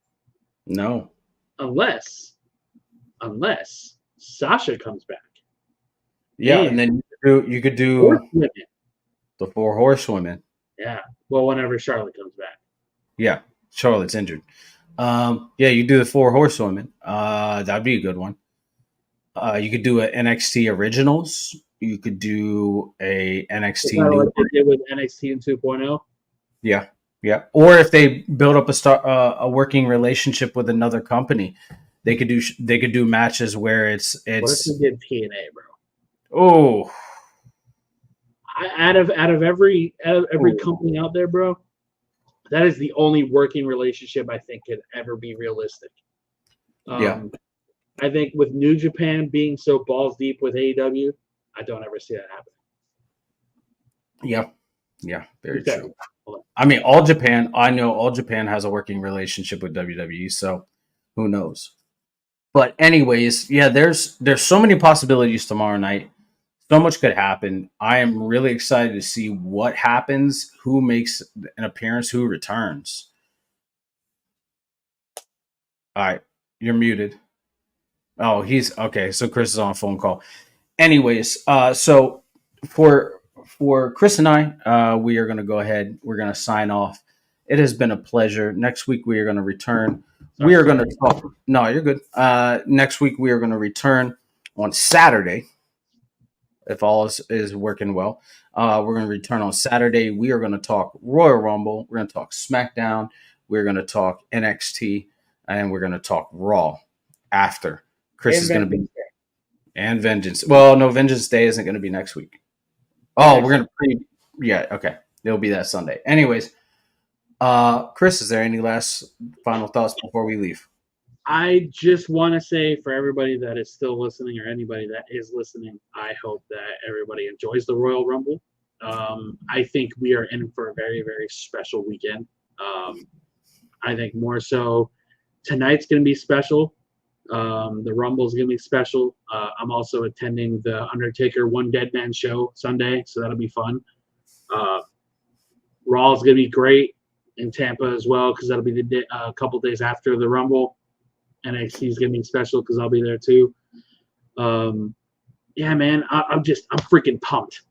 No. Unless Sasha comes back. Yeah, and then you could do the 4 Horsewomen. Yeah. Well, whenever Charlotte comes back. Yeah, Charlotte's injured. Yeah, you do the 4 Horsewomen. That'd be a good one. You could do an NXT Originals. You could do a NXT New. Like they did with NXT and 2.0. Yeah. Or if they build up a working relationship with another company, they could do matches where it's. What if they did TNA, bro? Oh. Out of every company out there, bro, that is the only working relationship I think could ever be realistic. Yeah. I think with New Japan being so balls deep with AEW, I don't ever see that happen. Yeah, very true. I mean, I know All Japan has a working relationship with WWE, so who knows? But anyways, yeah, there's so many possibilities tomorrow night. So much could happen. I am really excited to see what happens, who makes an appearance, who returns. All right, you're muted. Oh, he's okay. So Chris is on a phone call. Anyways, so for Chris and I, we are going to go ahead. We're going to sign off. It has been a pleasure. Next week we are going to return. We are going to talk. No, you're good. Next week we are going to return on Saturday. If all is working well, we're going to return on Saturday. We are going to talk Royal Rumble. We're going to talk SmackDown. We're going to talk NXT, and we're going to talk Raw after. Chris is going to be. And Vengeance. Well, no, Vengeance Day isn't going to be next week. Oh, we're going to yeah, okay. It'll be that Sunday. Anyways, Chris, is there any last final thoughts before we leave? I just want to say for everybody that is still listening, or anybody that is listening, I hope that everybody enjoys the Royal Rumble. I think we are in for a very, very special weekend. I think more so tonight's going to be special. The Rumble's going to be special. I'm also attending the Undertaker One Dead Man show Sunday, so that'll be fun. Raw's going to be great in Tampa as well, because that'll be a couple days after the Rumble. NXT is going to be special because I'll be there too. Yeah, man, I'm freaking pumped.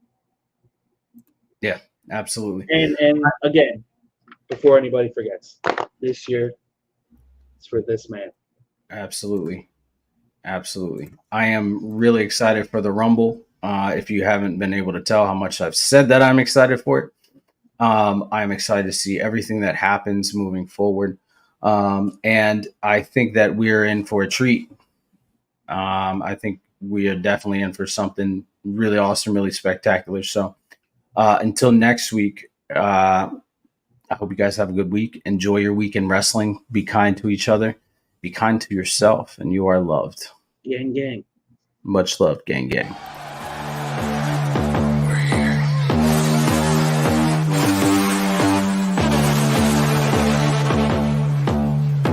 Yeah, absolutely. And again, before anybody forgets, this year it's for this man. Absolutely. I am really excited for the Rumble. If you haven't been able to tell how much I've said that I'm excited for it, I'm excited to see everything that happens moving forward. And I think that we're in for a treat. I think we are definitely in for something really awesome, really spectacular. So until next week, I hope you guys have a good week. Enjoy your week in wrestling. Be kind to each other. Be kind to yourself, and you are loved. Gang, gang. Much love, gang, gang.